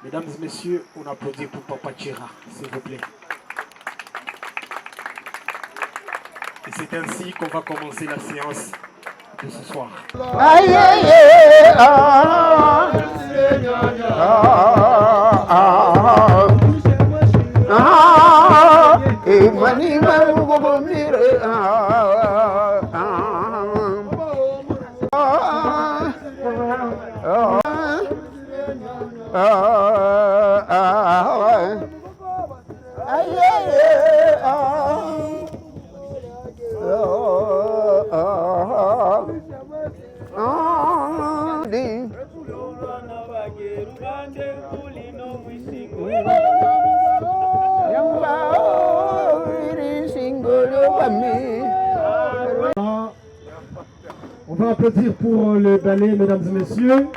Mesdames et messieurs, on applaudit pour Papa Tchira, s'il vous plaît. Et c'est ainsi qu'on va commencer la séance de ce soir. Aïe, aïe, On va applaudir pour le ballet, mesdames et messieurs.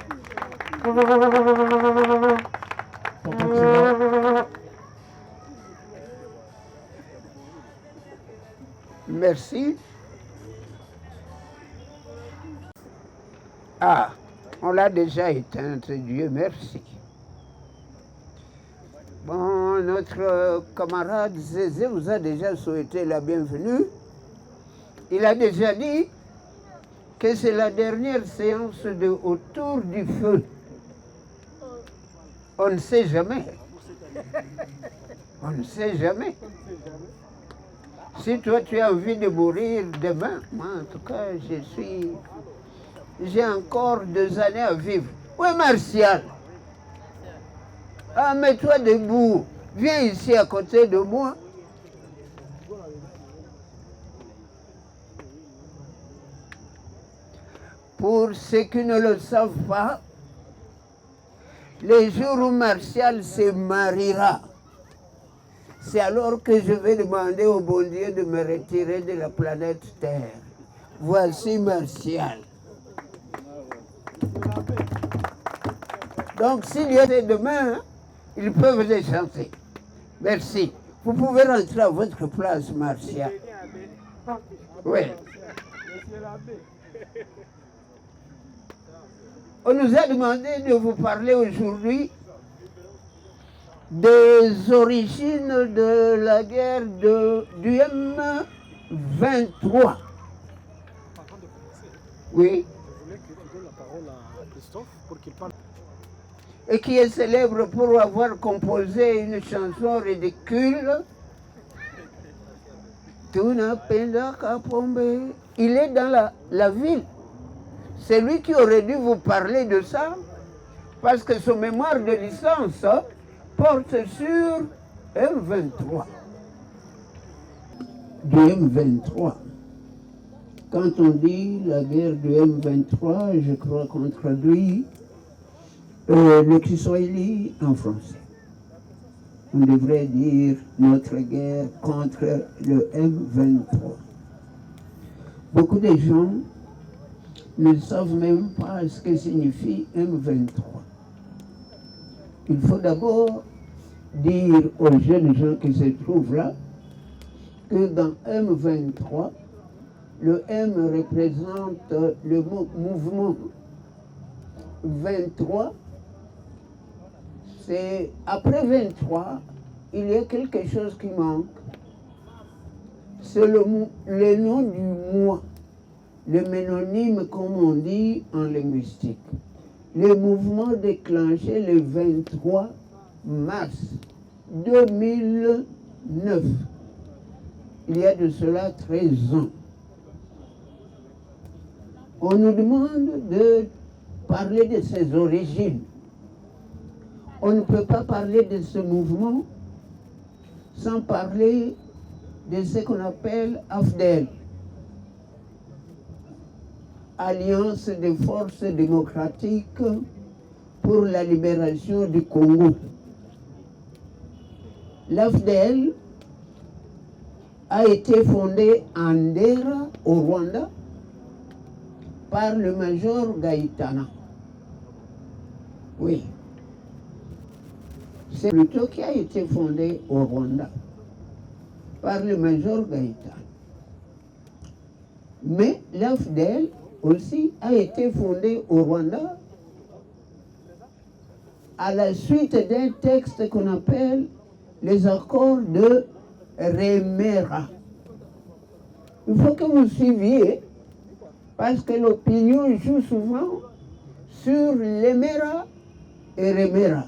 Merci. Ah, on l'a déjà éteint, Dieu merci. Bon, notre camarade Zézé vous a déjà souhaité la bienvenue. Il a déjà dit que c'est la dernière séance de Autour du feu. On ne sait jamais. On ne sait jamais. Si toi tu as envie de mourir demain, moi en tout cas j'ai encore 2 années à vivre. Où est Martial? Ah, mets-toi debout. Viens ici à côté de moi. Pour ceux qui ne le savent pas, les jours où Martial se mariera, c'est alors que je vais demander au bon Dieu de me retirer de la planète Terre. Voici Martial. Donc s'il y a des demain, ils peuvent les chanter. Merci. Vous pouvez rentrer à votre place, Martial. Oui. On nous a demandé de vous parler aujourd'hui des origines de la guerre du M23. Oui. Je voulais que tu donnes la parole à Christophe pour qu'il parle. Et qui est célèbre pour avoir composé une chanson ridicule. Il est dans la ville. C'est lui qui aurait dû vous parler de ça, parce que son mémoire de licence porte sur M23. Du M23. Quand on dit la guerre du M23, je crois qu'on traduit le Kiswahili en français. On devrait dire notre guerre contre le M23. Beaucoup de gens ne savent même pas ce que signifie M23. Il faut d'abord dire aux jeunes gens qui se trouvent là que dans M23, le M représente le mouvement 23. C'est après 23, il y a quelque chose qui manque. C'est le nom du mois. Le ménonyme, comme on dit en linguistique. Le mouvement déclenché le 23 mars 2009. Il y a de cela 13 ans. On nous demande de parler de ses origines. On ne peut pas parler de ce mouvement sans parler de ce qu'on appelle AFDEL. Alliance des forces démocratiques pour la libération du Congo. L'AFDEL a été fondée en Ndera, au Rwanda, par le major Gaïtana. Oui. C'est plutôt qui a été fondée au Rwanda par le major Gaïtana. Mais l'AFDEL aussi a été fondée au Rwanda à la suite d'un texte qu'on appelle les accords de Remera. Il faut que vous suiviez, parce que l'opinion joue souvent sur l'Emera et Remera.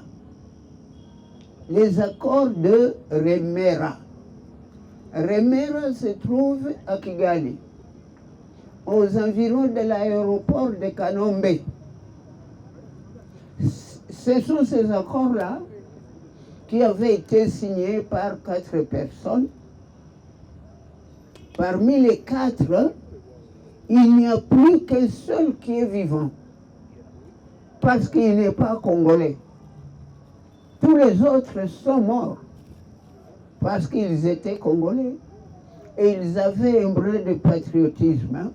Les accords de Remera. Remera se trouve à Kigali, aux environs de l'aéroport de Kanombe. Ce sont ces accords-là qui avaient été signés par 4 personnes. Parmi les 4, il n'y a plus qu'un seul qui est vivant, parce qu'il n'est pas congolais. Tous les autres sont morts, parce qu'ils étaient congolais et ils avaient un brin de patriotisme.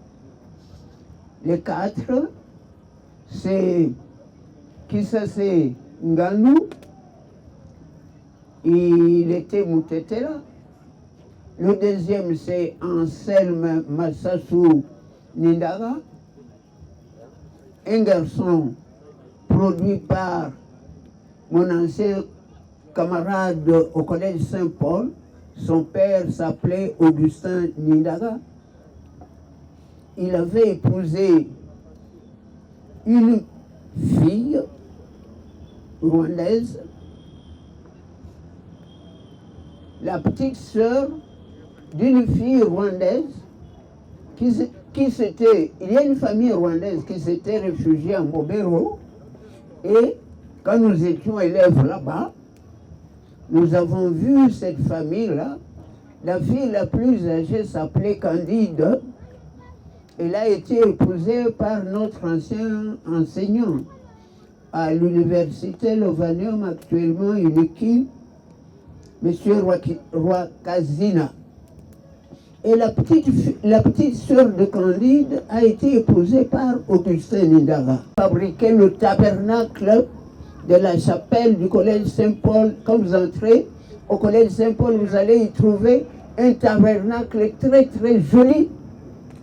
Les 4, c'est Kisase Nganou, il était Moutetela. Le deuxième, c'est Anselme Massassou Nindaga, un garçon produit par mon ancien camarade au collège Saint-Paul. Son père s'appelait Augustin Nindaga. Il avait épousé une fille rwandaise, la petite sœur d'une fille rwandaise qui s'était... Il y a une famille rwandaise qui s'était réfugiée à Mobero, et quand nous étions élèves là-bas, nous avons vu cette famille-là. La fille la plus âgée s'appelait Candide. Elle a été épousée par notre ancien enseignant à l'université Lovanium, actuellement UNIKI, M. Rwakazina. Et la petite sœur de Candide a été épousée par Augustin Nindaga. Fabriqué le tabernacle de la chapelle du collège Saint-Paul. Quand vous entrez au collège Saint-Paul, vous allez y trouver un tabernacle très très joli.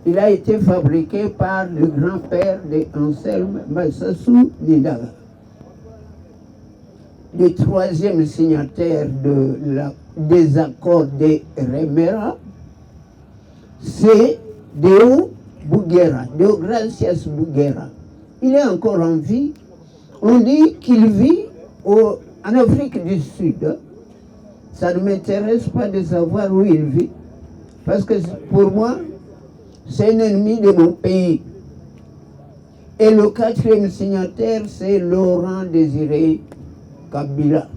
Il a été fabriqué par le grand-père de Anselme Massassou Nindaga. Le 3e signataire des accords de Remera, c'est Deo Bouguera, Deogracias Bouguera. Il est encore en vie. On dit qu'il vit en Afrique du Sud. Ça ne m'intéresse pas de savoir où il vit, parce que pour moi, c'est un ennemi de mon pays. Et le 4e signataire, c'est Laurent Désiré Kabila.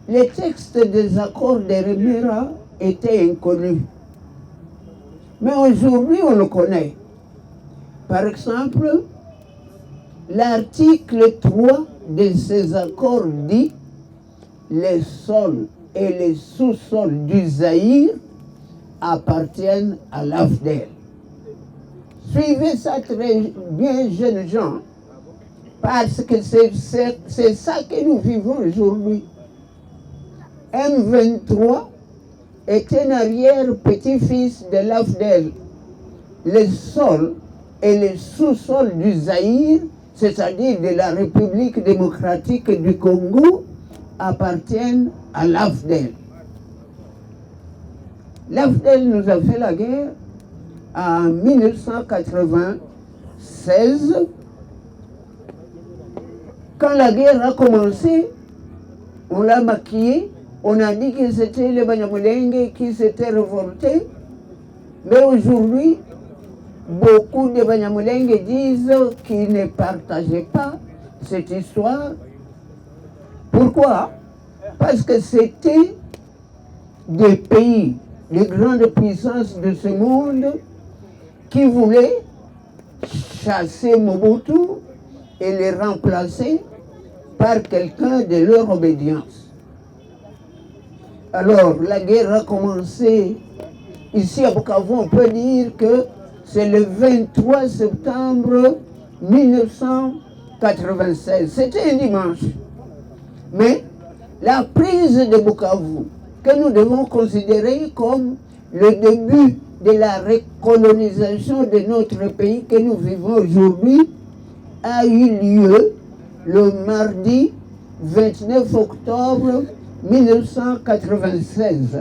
Les textes des accords de Remera étaient inconnus. Mais aujourd'hui, on le connaît. Par exemple, l'article 3 de ces accords dit « Les sols et les sous-sols du Zaïre appartiennent à l'AFDEL ». Suivez ça très bien, jeunes gens, parce que c'est ça que nous vivons aujourd'hui. M23 est un arrière-petit-fils de l'AFDEL. Les sols et les sous-sols du Zaïre, c'est-à-dire de la République démocratique du Congo, appartiennent à l'AFDEL. L'AFDEL nous a fait la guerre en 1996. Quand la guerre a commencé, on l'a maquillé, on a dit que c'était les Banyamulenge qui s'étaient révoltés, mais aujourd'hui, beaucoup de Banyamulenge disent qu'ils ne partageaient pas cette histoire. Pourquoi? Parce que c'était des pays, les grandes puissances de ce monde, qui voulaient chasser Mobutu et les remplacer par quelqu'un de leur obédience. Alors, la guerre a commencé ici à Bukavu. On peut dire que c'est le 23 septembre 1996. C'était un dimanche. Mais la prise de Bukavu, que nous devons considérer comme le début de la recolonisation de notre pays que nous vivons aujourd'hui, a eu lieu le mardi 29 octobre 1996.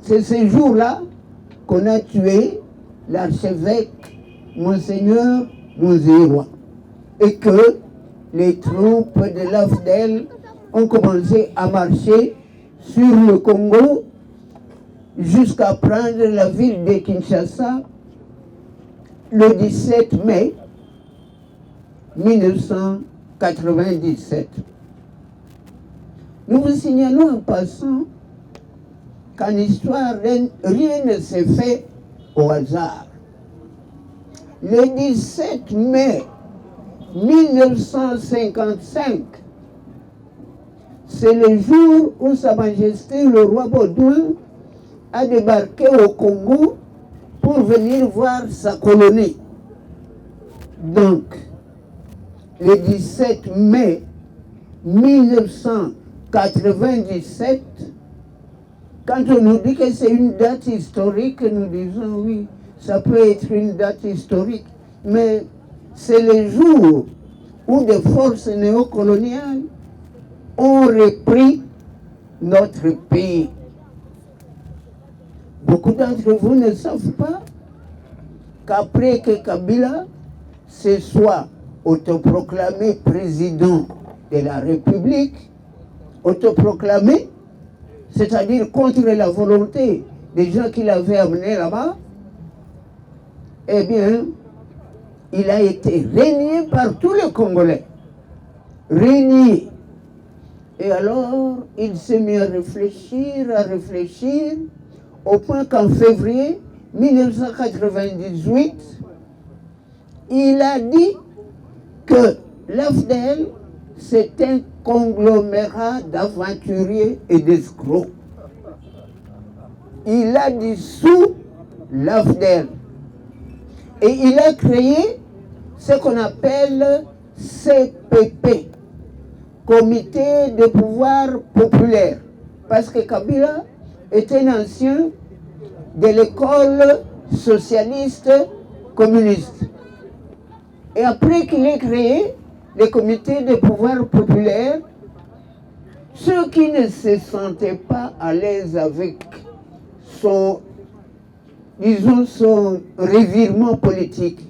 C'est ce jour-là qu'on a tué l'archevêque Monseigneur Mouzirwa et que les troupes de l'AFDEL ont commencé à marcher sur le Congo jusqu'à prendre la ville de Kinshasa le 17 mai 1997. Nous vous signalons en passant qu'en histoire, rien ne s'est fait au hasard. Le 17 mai 1955, c'est le jour où Sa Majesté le roi Baudouin a débarqué au Congo pour venir voir sa colonie. Donc, le 17 mai 1997, quand on nous dit que c'est une date historique, nous disons oui, ça peut être une date historique, mais c'est le jour où des forces néocoloniales ont repris notre pays. Beaucoup d'entre vous ne savent pas qu'après que Kabila se soit autoproclamé président de la République, autoproclamé, c'est-à-dire contre la volonté des gens qui l'avaient amené là-bas, eh bien, il a été régné par tous les Congolais. Régné. Et alors, il s'est mis à réfléchir, au point qu'en février 1998, il a dit que l'AFDEL, c'est un conglomérat d'aventuriers et d'escrocs. Il a dissous l'AFDEL. Et il a créé ce qu'on appelle CPP, Comité de pouvoir populaire. Parce que Kabila est un ancien de l'école socialiste communiste. Et après qu'il ait créé le comité de pouvoir populaire, ceux qui ne se sentaient pas à l'aise avec son revirement politique,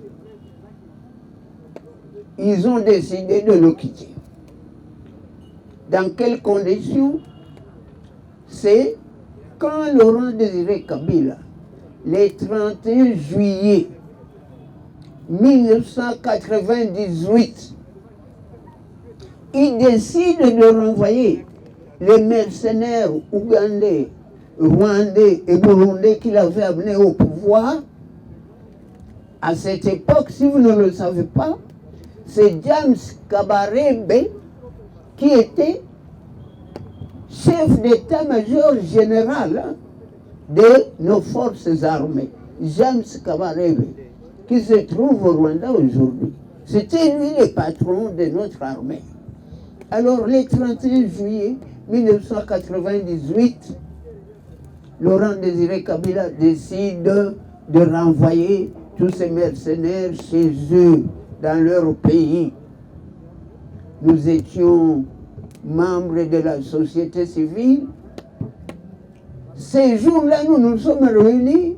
ils ont décidé de le quitter. Dans quelles conditions? C'est quand Laurent Désiré Kabila, le 31 juillet 1998, il décide de renvoyer les mercenaires ougandais, rwandais et burundais qu'il avait amenés au pouvoir. À cette époque, si vous ne le savez pas, c'est James Kabarebe qui était chef d'état-major général de nos forces armées. James Kabarebe, qui se trouve au Rwanda aujourd'hui. C'était lui le patron de notre armée. Alors, le 31 juillet 1998, Laurent Désiré Kabila décide de renvoyer tous ces mercenaires chez eux, dans leur pays. Nous étions membres de la société civile. Ces jours-là, nous nous sommes réunis.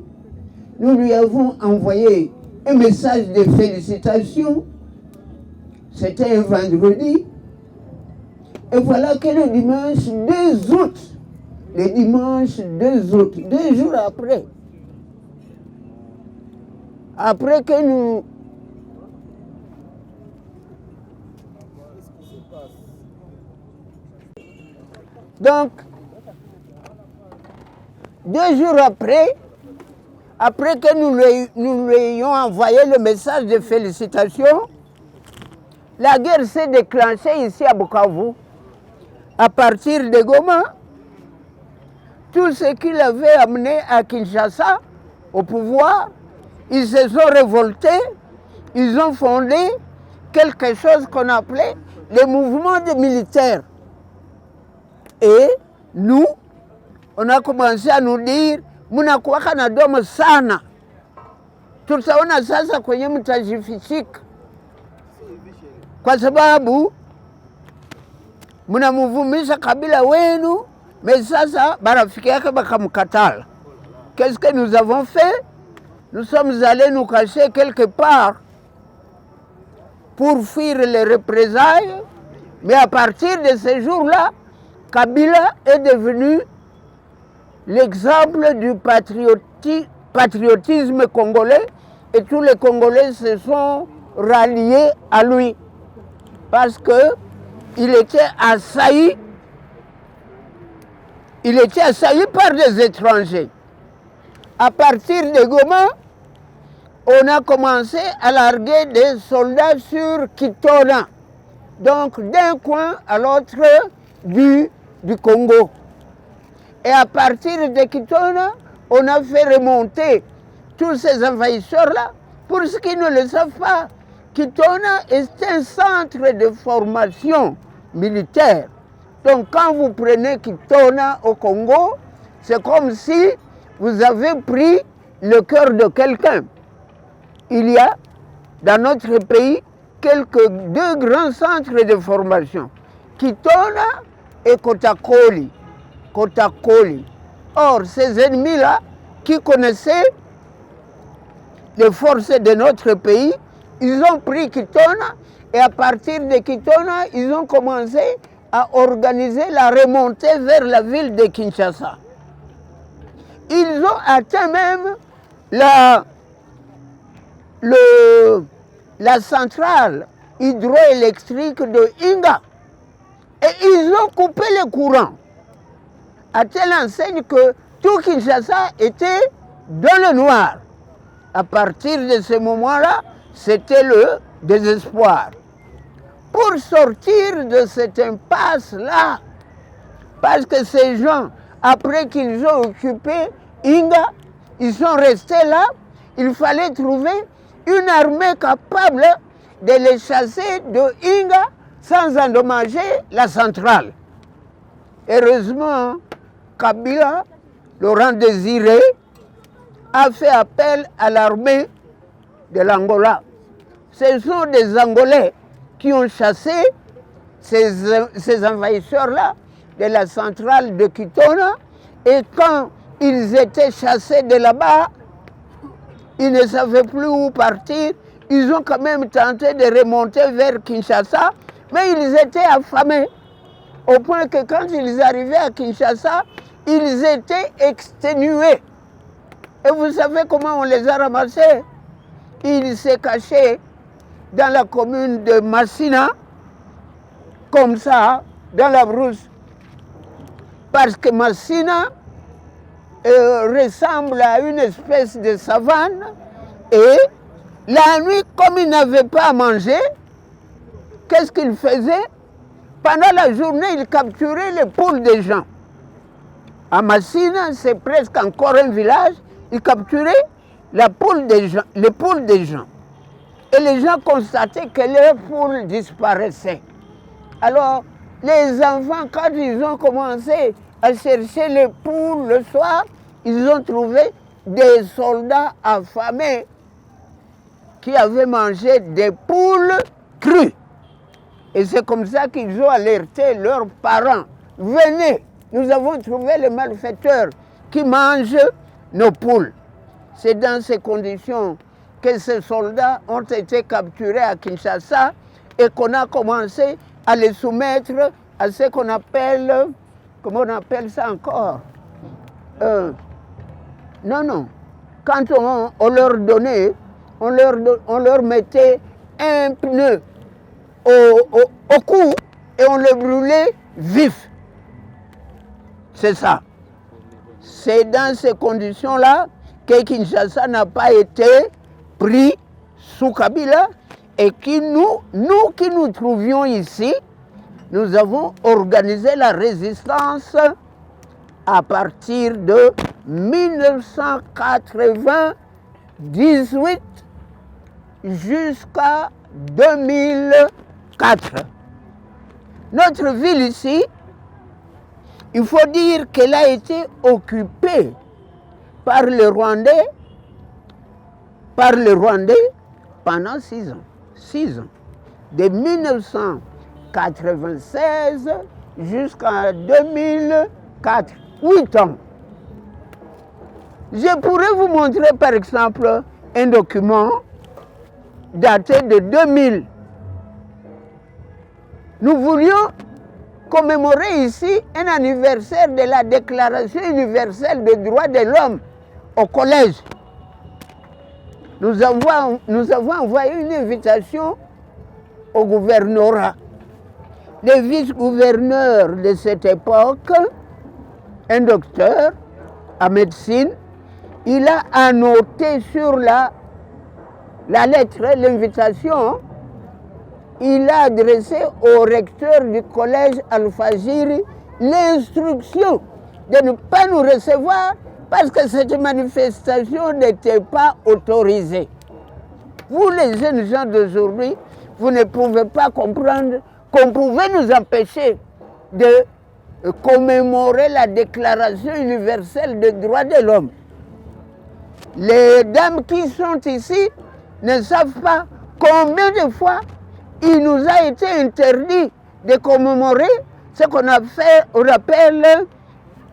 Nous lui avons envoyé un message de félicitations. C'était un vendredi. Et voilà que le dimanche 2 août, 2 jours après que nous... Donc, 2 jours après que nous lui ayons envoyé le message de félicitations, la guerre s'est déclenchée ici à Bukavu. À partir de Goma, tout ce qu'il avait amené à Kinshasa, au pouvoir, ils se sont révoltés, ils ont fondé quelque chose qu'on appelait les mouvements des militaires. Et nous, on a commencé à nous dire, munakuwaka na domo sana, tutaona sasa kwenye mtajifichika, kwa sababu mnamuvumisha kabila wenu, mais sasa barafiki yake bakamkatala. Qu'est-ce que nous avons fait? Nous sommes allés nous cacher quelque part pour fuir les représailles, mais à partir de ce jour-là, Kabila est devenu l'exemple du patriotisme congolais et tous les Congolais se sont ralliés à lui parce qu'il était assailli. Il était assailli par des étrangers. À partir de Goma, on a commencé à larguer des soldats sur Kitona, donc d'un coin à l'autre du Congo. Et à partir de Kitona, on a fait remonter tous ces envahisseurs-là. Pour ceux qui ne le savent pas, Kitona est un centre de formation militaire. Donc quand vous prenez Kitona au Congo, c'est comme si vous avez pris le cœur de quelqu'un. Il y a dans notre pays deux grands centres de formation, Kitona et Kotakoli. Or, ces ennemis-là, qui connaissaient les forces de notre pays, ils ont pris Kitona et à partir de Kitona, ils ont commencé à organiser la remontée vers la ville de Kinshasa. Ils ont atteint même la centrale hydroélectrique de Inga. Et ils ont coupé le courant, à telle enseigne que tout Kinshasa était dans le noir. À partir de ce moment-là, c'était le désespoir. Pour sortir de cette impasse-là, parce que ces gens, après qu'ils ont occupé Inga, ils sont restés là, il fallait trouver une armée capable de les chasser de Inga sans endommager la centrale. Heureusement, Kabila, Laurent Désiré, a fait appel à l'armée de l'Angola. Ce sont des Angolais qui ont chassé ces envahisseurs-là de la centrale de Kitona, et quand ils étaient chassés de là-bas, ils ne savaient plus où partir. Ils ont quand même tenté de remonter vers Kinshasa, mais ils étaient affamés, au point que quand ils arrivaient à Kinshasa, ils étaient exténués. Et vous savez comment on les a ramassés? Ils s'est cachés dans la commune de Massina, comme ça, dans la brousse. Parce que Massina ressemble à une espèce de savane, et la nuit, comme ils n'avaient pas à manger, qu'est-ce qu'ils faisaient? Pendant la journée, ils capturaient les poules des gens. À Massina, c'est presque encore un village, ils capturaient les poules des gens. Et les gens constataient que leurs poules disparaissaient. Alors, les enfants, quand ils ont commencé à chercher les poules le soir, ils ont trouvé des soldats affamés qui avaient mangé des poules crues. Et c'est comme ça qu'ils ont alerté leurs parents. Venez, nous avons trouvé les malfaiteurs qui mangent nos poules. C'est dans ces conditions que ces soldats ont été capturés à Kinshasa et qu'on a commencé à les soumettre à ce qu'on appelle, comment on appelle ça encore? Quand on leur donnait, on leur mettait un pneu au cou et on le brûlait vif. C'est ça. C'est dans ces conditions-là que Kinshasa n'a pas été pris sous Kabila et que nous qui nous trouvions ici, nous avons organisé la résistance à partir de 1998 jusqu'à 2004. Notre ville ici, il faut dire qu'elle a été occupée par les Rwandais pendant 6 ans. 6 ans. De 1996 jusqu'en 2004, 8 ans. Je pourrais vous montrer par exemple un document daté de 2000. Nous voulions commémorer ici un anniversaire de la Déclaration universelle des droits de l'homme au collège. Nous avons envoyé une invitation au gouvernorat. Le vice-gouverneur de cette époque, un docteur en médecine, il a annoté sur la lettre, l'invitation, il a adressé au recteur du collège Al-Fajiri l'instruction de ne pas nous recevoir parce que cette manifestation n'était pas autorisée. Vous, les jeunes gens d'aujourd'hui, vous ne pouvez pas comprendre qu'on pouvait nous empêcher de commémorer la Déclaration universelle des droits de l'homme. Les dames qui sont ici ne savent pas combien de fois il nous a été interdit de commémorer ce qu'on appelle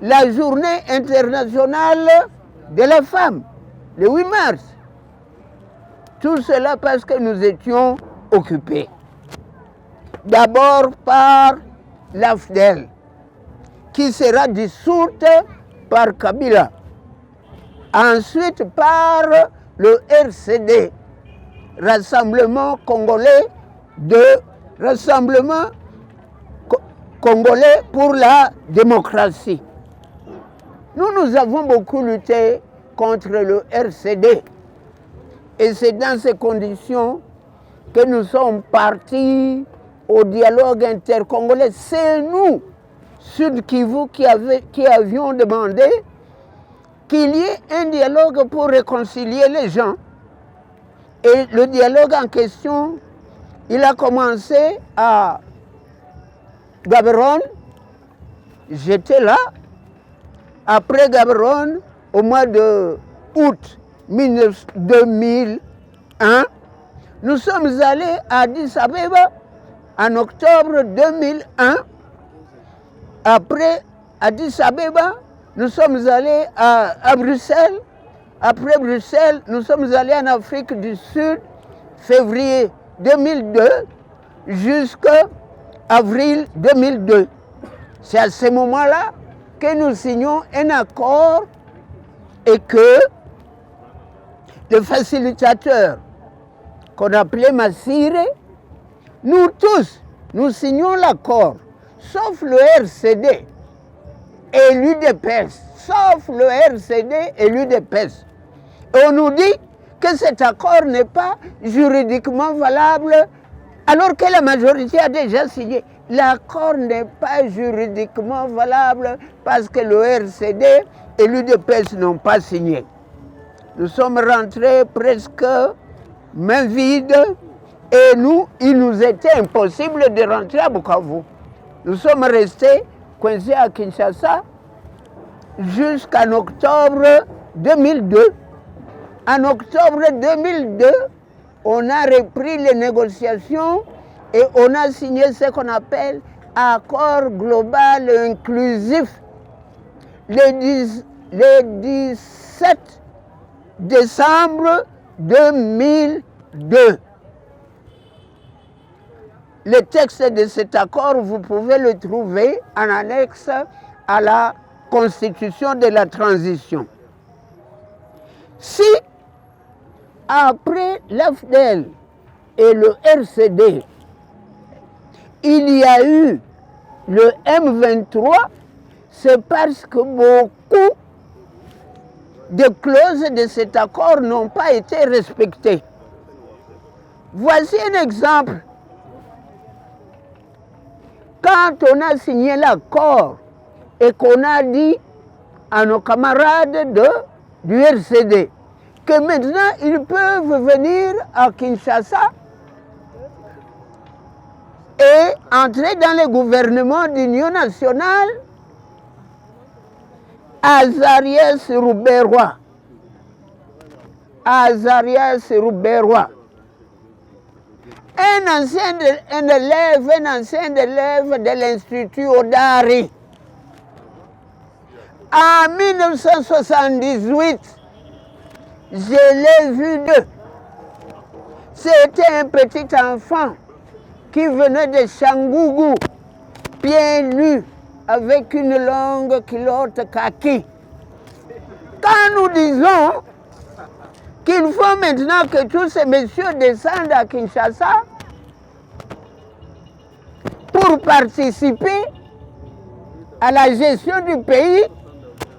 la journée internationale de la femme, le 8 mars. Tout cela parce que nous étions occupés. D'abord par l'AFDEL, qui sera dissoute par Kabila. Ensuite par le RCD, Rassemblement Congolais pour la démocratie. Nous avons beaucoup lutté contre le RCD. Et c'est dans ces conditions que nous sommes partis au dialogue intercongolais. C'est nous, Sud Kivu, qui avions demandé qu'il y ait un dialogue pour réconcilier les gens. Et le dialogue en question, il a commencé à Gaborone. J'étais là. Après Gaborone, au mois d'août 2001, nous sommes allés à Addis Abeba en octobre 2001. Après Addis Abeba, nous sommes allés à Bruxelles. Après Bruxelles, nous sommes allés en Afrique du Sud, février 2002 jusqu'à avril 2002. C'est à ce moment-là que nous signons un accord et que le facilitateur qu'on appelait Massire, nous tous, nous signons l'accord, sauf le RCD et l'UDPS, sauf le RCD et l'UDPS. Et on nous dit que cet accord n'est pas juridiquement valable alors que la majorité a déjà signé. L'accord n'est pas juridiquement valable parce que le RCD et l'UDPS n'ont pas signé. Nous sommes rentrés presque main vide et il nous était impossible de rentrer à Bukavu. Nous sommes restés coincés à Kinshasa jusqu'en octobre 2002. En octobre 2002, on a repris les négociations et on a signé ce qu'on appelle accord global inclusif le 17 décembre 2002. Le texte de cet accord, vous pouvez le trouver en annexe à la Constitution de la transition. Si, après l'AFDEL et le RCD, il y a eu le M23, c'est parce que beaucoup de clauses de cet accord n'ont pas été respectées. Voici un exemple. Quand on a signé l'accord et qu'on a dit à nos camarades du RCD que maintenant ils peuvent venir à Kinshasa et entrer dans le gouvernement d'union nationale, Azarias Rouberois. un ancien élève de l'Institut Odari. En 1978, je l'ai vu d'eux. C'était un petit enfant qui venait de Changougou, pieds nus, avec une longue culotte kaki. Quand nous disons qu'il faut maintenant que tous ces messieurs descendent à Kinshasa pour participer à la gestion du pays,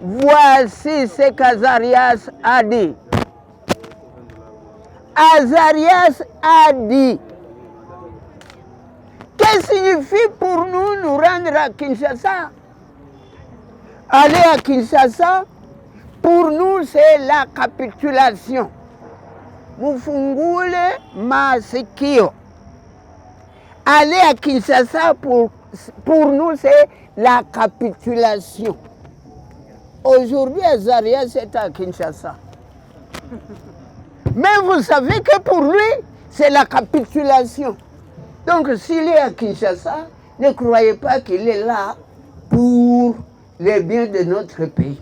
voici ce qu'Azarias a dit. Azarias a dit, que signifie pour nous nous rendre à Kinshasa? Aller à Kinshasa, pour nous, c'est la capitulation. Mufungule masikio. Aller à Kinshasa, pour nous, c'est la capitulation. Aujourd'hui, Azarias est à Kinshasa. Mais vous savez que pour lui, c'est la capitulation. Donc, s'il est à Kinshasa, ne croyez pas qu'il est là pour les biens de notre pays.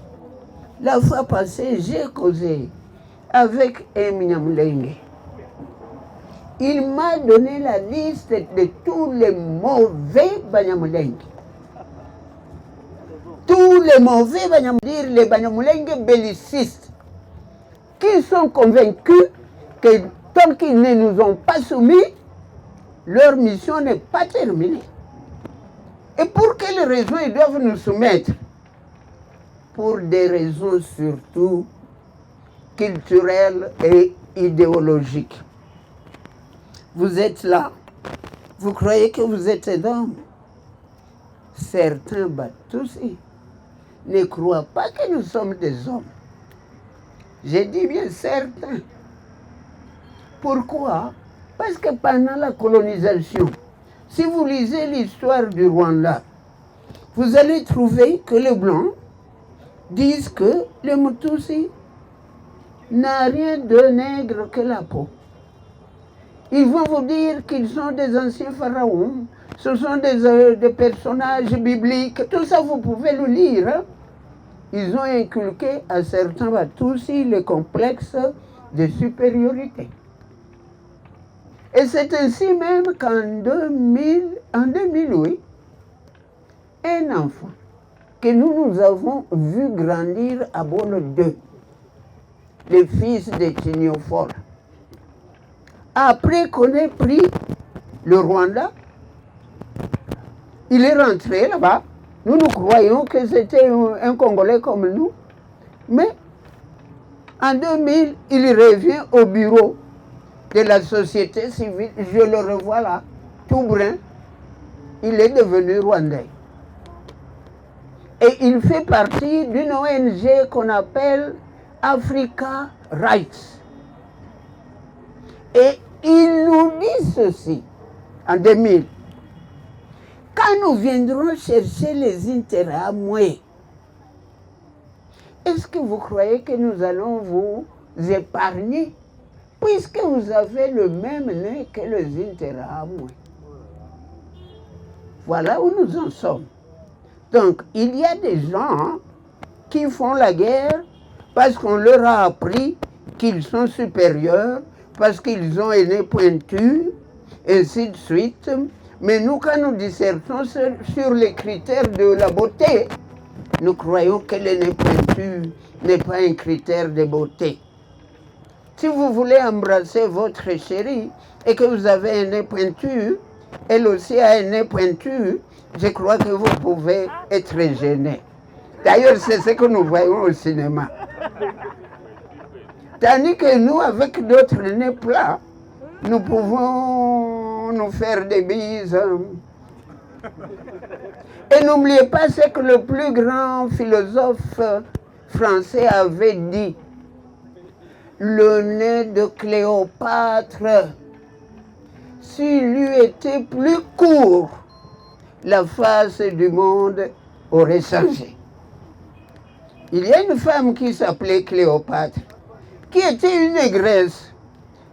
La fois passée, j'ai causé avec Eminamulenge. Il m'a donné la liste de tous les mauvais Banyamulenge. Tous les mauvais Banyamulenge, les Banyamulenge bellicistes, qui sont convaincus que tant qu'ils ne nous ont pas soumis, leur mission n'est pas terminée. Et pour quelles raisons ils doivent nous soumettre? Pour des raisons surtout culturelles et idéologiques. Vous êtes là, vous croyez que vous êtes un homme. Certains Batoussi ne croient pas que nous sommes des hommes. J'ai dit bien certains. Pourquoi? Parce que pendant la colonisation, si vous lisez l'histoire du Rwanda, vous allez trouver que les Blancs disent que le Mutusi n'a rien de nègre que la peau. Ils vont vous dire qu'ils sont des anciens pharaons, ce sont des personnages bibliques, tout ça vous pouvez le lire. Hein? Ils ont inculqué à certains Batusi le complexe de supériorité. Et c'est ainsi même qu'en 2008, un enfant que nous avons vu grandir à Bolo 2, le fils de Tiniofor, après qu'on ait pris le Rwanda, il est rentré là-bas. Nous croyons que c'était un Congolais comme nous. Mais en 2000, il revient au bureau de la société civile. Je le revois là, tout brun. Il est devenu rwandais. Et il fait partie d'une ONG qu'on appelle Africa Rights. Et il nous dit ceci, en 2000. Quand nous viendrons chercher les intérêts à moi, est-ce que vous croyez que nous allons vous épargner, puisque vous avez le même nez que les intérêts à moi? Voilà où nous en sommes. Donc, il y a des gens qui font la guerre parce qu'on leur a appris qu'ils sont supérieurs, parce qu'ils ont un nez pointu, ainsi de suite. Mais nous, quand nous dissertons sur les critères de la beauté, nous croyons que le nez pointu n'est pas un critère de beauté. Si vous voulez embrasser votre chérie et que vous avez un nez pointu, elle aussi a un nez pointu, je crois que vous pouvez être gêné. D'ailleurs, c'est ce que nous voyons au cinéma. Tandis que nous, avec d'autres nez plats, nous pouvons nous faire des bises. Et n'oubliez pas ce que le plus grand philosophe français avait dit. Le nez de Cléopâtre, s'il eût été plus court, la face du monde aurait changé. Il y a une femme qui s'appelait Cléopâtre, qui était une négresse.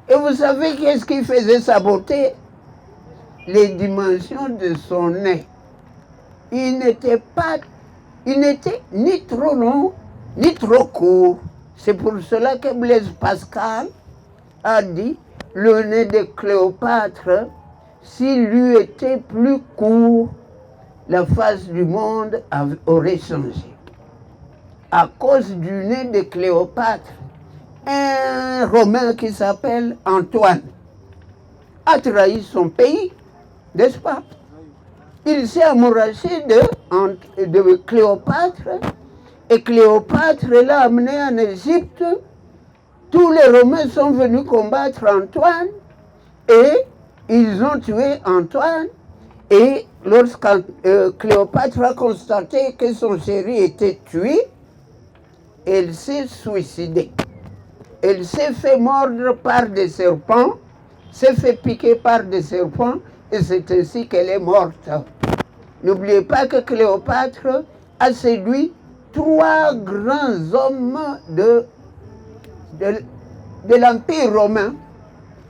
Et vous savez qu'est-ce qui faisait sa beauté? les dimensions de son nez. Il n'était ni trop long, ni trop court. C'est pour cela que Blaise Pascal a dit le nez de Cléopâtre, s'il eût été plus court, la face du monde aurait changé. À cause du nez de Cléopâtre, un Romain qui s'appelle Antoine a trahi son pays, n'est-ce pas? Il s'est amouraché de Cléopâtre, et Cléopâtre l'a amené en Égypte. Tous les Romains sont venus combattre Antoine, et ils ont tué Antoine. Et lorsque Cléopâtre a constaté que son chéri était tué, elle s'est suicidée. Elle s'est fait mordre par des serpents, s'est fait piquer par des serpents, et c'est ainsi qu'elle est morte. N'oubliez pas que Cléopâtre a séduit 3 grands hommes de l'Empire romain.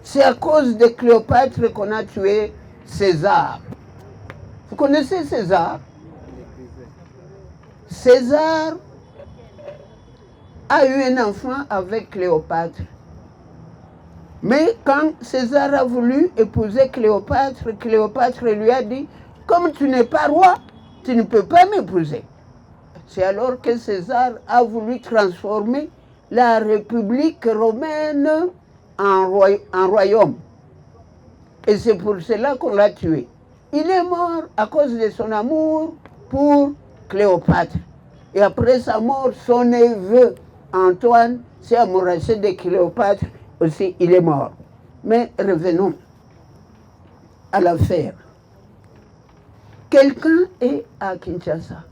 C'est à cause de Cléopâtre qu'on a tué César. Vous connaissez César? César a eu un enfant avec Cléopâtre. Mais quand César a voulu épouser Cléopâtre, Cléopâtre lui a dit, comme tu n'es pas roi, tu ne peux pas m'épouser. C'est alors que César a voulu transformer la République romaine en royaume. Et c'est pour cela qu'on l'a tué. Il est mort à cause de son amour pour Cléopâtre. Et après sa mort, son neveu Antoine s'est amouraché de Cléopâtre. Aussi, il est mort. Mais revenons à l'affaire. Quelqu'un est à Kinshasa.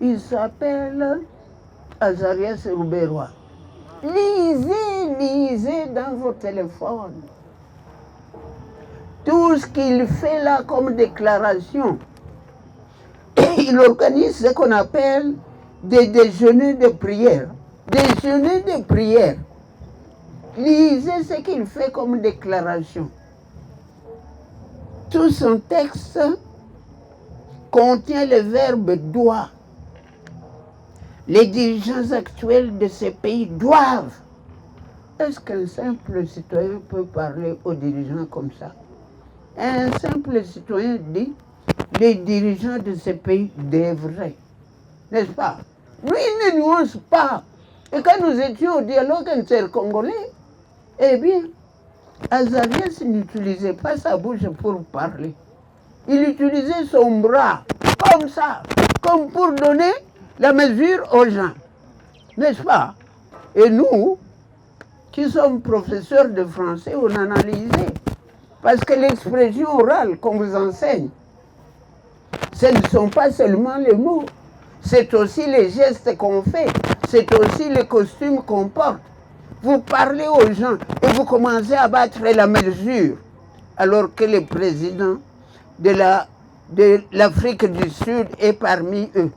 Il s'appelle Azarias Rouberois. Lisez dans vos téléphones tout ce qu'il fait là comme déclaration. Il organise ce qu'on appelle des déjeuners de prière. Déjeuners de prière. Lisez ce qu'il fait comme déclaration. Tout son texte contient le verbe doit. Les dirigeants actuels de ces pays doivent. Est-ce qu'un simple citoyen peut parler aux dirigeants comme ça? Un simple citoyen dit, les dirigeants de ces pays devraient. N'est-ce pas? Lui, il ne nuance pas. Et quand nous étions au dialogue intercongolais, eh bien, Azarias n'utilisait pas sa bouche pour parler. Il utilisait son bras, comme ça, comme pour donner la mesure aux gens. N'est-ce pas? Et nous, qui sommes professeurs de français, on analysait. Parce que l'expression orale qu'on vous enseigne, ce ne sont pas seulement les mots, c'est aussi les gestes qu'on fait, c'est aussi les costumes qu'on porte. Vous parlez aux gens et vous commencez à battre la mesure, alors que le président de l'Afrique du Sud est parmi eux.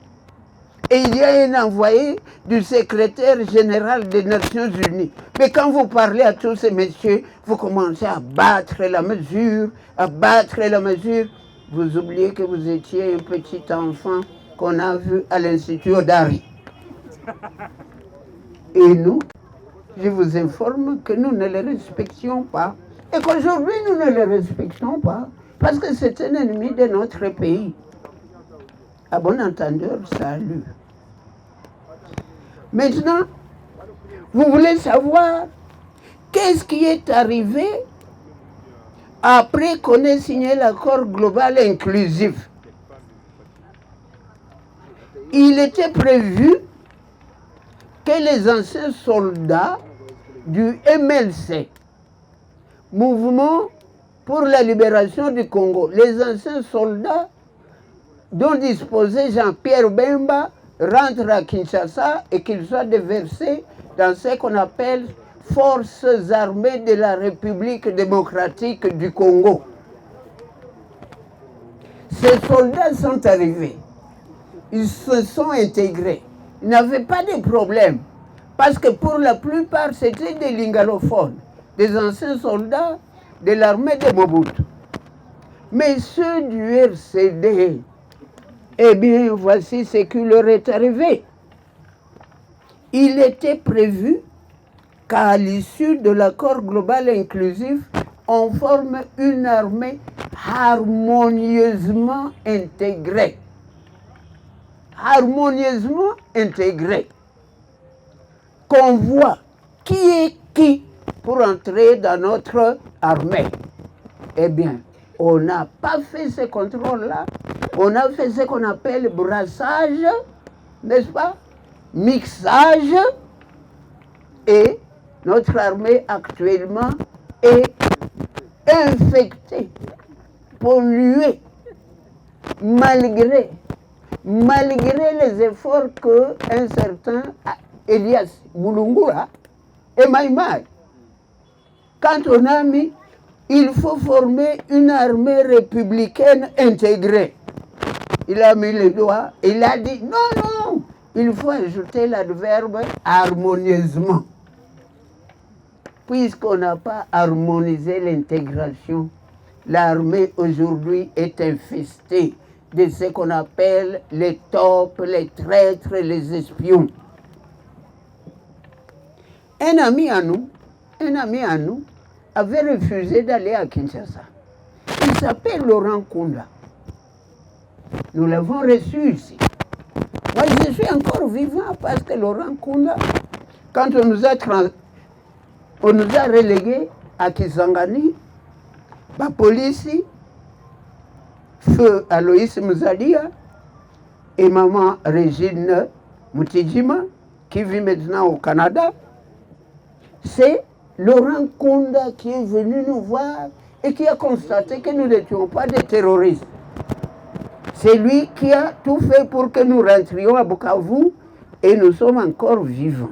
Et il y a un envoyé du secrétaire général des Nations Unies. Mais quand vous parlez à tous ces messieurs, vous commencez à battre la mesure, à battre la mesure. Vous oubliez que vous étiez un petit enfant qu'on a vu à l'Institut Odari. Et nous, je vous informe que nous ne les respections pas. Et qu'aujourd'hui, nous ne les respectons pas. Parce que c'est un ennemi de notre pays. À bon entendeur, salut. Maintenant, vous voulez savoir qu'est-ce qui est arrivé après qu'on ait signé l'accord global inclusif. Il était prévu que les anciens soldats du MLC, Mouvement pour la libération du Congo, les anciens soldats dont disposait Jean-Pierre Bemba, rentrent à Kinshasa et qu'ils soient déversés dans ce qu'on appelle Forces armées de la République démocratique du Congo. Ces soldats sont arrivés, ils se sont intégrés, ils n'avaient pas de problème, parce que pour la plupart c'était des lingalophones, des anciens soldats de l'armée de Mobutu. Mais ceux du RCD, eh bien, voici ce qui leur est arrivé. Il était prévu qu'à l'issue de l'accord global inclusif, on forme une armée harmonieusement intégrée. Harmonieusement intégrée. Qu'on voit qui est qui pour entrer dans notre armée. Eh bien, on n'a pas fait ce contrôle-là. On a fait ce qu'on appelle brassage, n'est-ce pas? Mixage. Et notre armée actuellement est infectée, polluée, malgré les efforts qu'un certain Elias Boulungura et Maïmaï, quand on a mis, il faut former une armée républicaine intégrée. Il a mis le doigt, il a dit non, il faut ajouter l'adverbe harmonieusement. Puisqu'on n'a pas harmonisé l'intégration, l'armée aujourd'hui est infestée de ce qu'on appelle les taupes, les traîtres, les espions. Un ami à nous avait refusé d'aller à Kinshasa. Il s'appelle Laurent Kunda. Nous l'avons reçu ici. Moi, je suis encore vivant parce que Laurent Kunda, quand on nous a relégués à Kisangani, la police, feu Aloïs Mouzalia et maman Régine Moutidjima, qui vit maintenant au Canada, c'est Laurent Kunda qui est venu nous voir et qui a constaté que nous n'étions pas des terroristes. C'est lui qui a tout fait pour que nous rentrions à Bukavu et nous sommes encore vivants.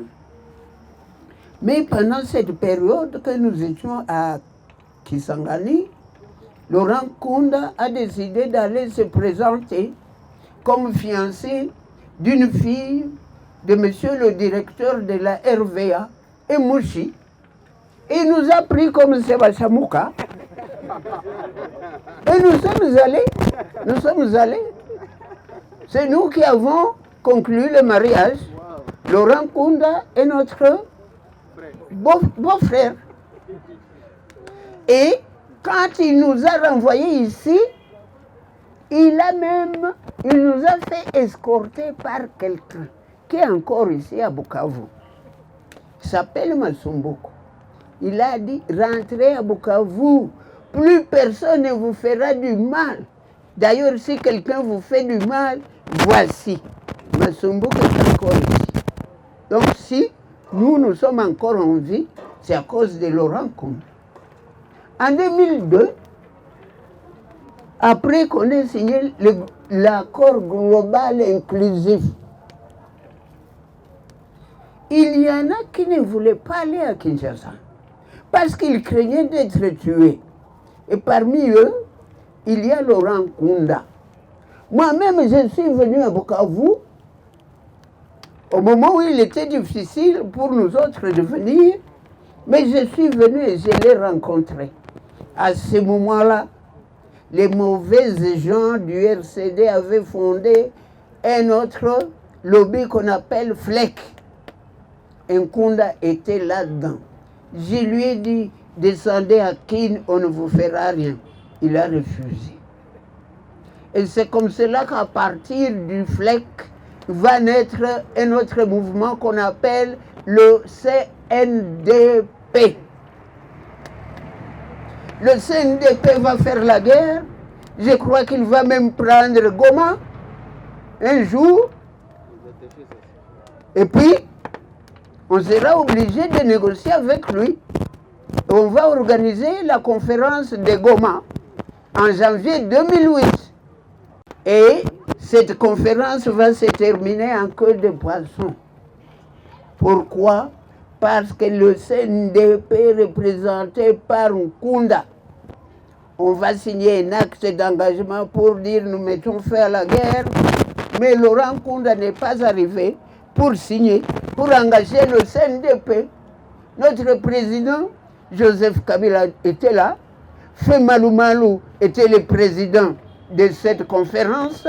Mais pendant cette période que nous étions à Kisangani, Laurent Kunda a décidé d'aller se présenter comme fiancé d'une fille de monsieur le directeur de la RVA, et Mouchi. Il nous a pris comme Sébastien Mouka. Et nous sommes allés. C'est nous qui avons conclu le mariage. Laurent Kunda est notre beau-frère. Et quand il nous a renvoyés ici, il nous a fait escorter par quelqu'un qui est encore ici à Bukavu. Il s'appelle Masumbuko. Il a dit, rentrez à Bukavu, plus personne ne vous fera du mal. D'ailleurs, si quelqu'un vous fait du mal, voici. Masumbuko est encore ici. Donc si nous sommes encore en vie, c'est à cause de Laurent Kunda. En 2002, après qu'on ait signé l'accord global inclusif, il y en a qui ne voulaient pas aller à Kinshasa parce qu'ils craignaient d'être tués. Et parmi eux, il y a Laurent Kunda. Moi-même, je suis venu à Bukavu au moment où il était difficile pour nous autres de venir, mais je suis venu et je l'ai rencontré. À ce moment-là, les mauvais gens du RCD avaient fondé un autre lobby qu'on appelle FLEC. Nkunda était là-dedans. Je lui ai dit, descendez à Kin, on ne vous fera rien. Il a refusé. Et c'est comme cela qu'à partir du FLEC va naître un autre mouvement qu'on appelle le CNDP. Le CNDP va faire la guerre. Je crois qu'il va même prendre Goma un jour. Et puis, on sera obligé de négocier avec lui. On va organiser la conférence de Goma en janvier 2008. Et cette conférence va se terminer en queue de poisson. Pourquoi? Parce que le CNDP représenté par Nkunda, on va signer un acte d'engagement pour dire nous mettons fin à la guerre, mais Laurent Nkunda n'est pas arrivé pour signer, pour engager le CNDP. Notre président, Joseph Kabila, était là, Feu Malou Malou était le président de cette conférence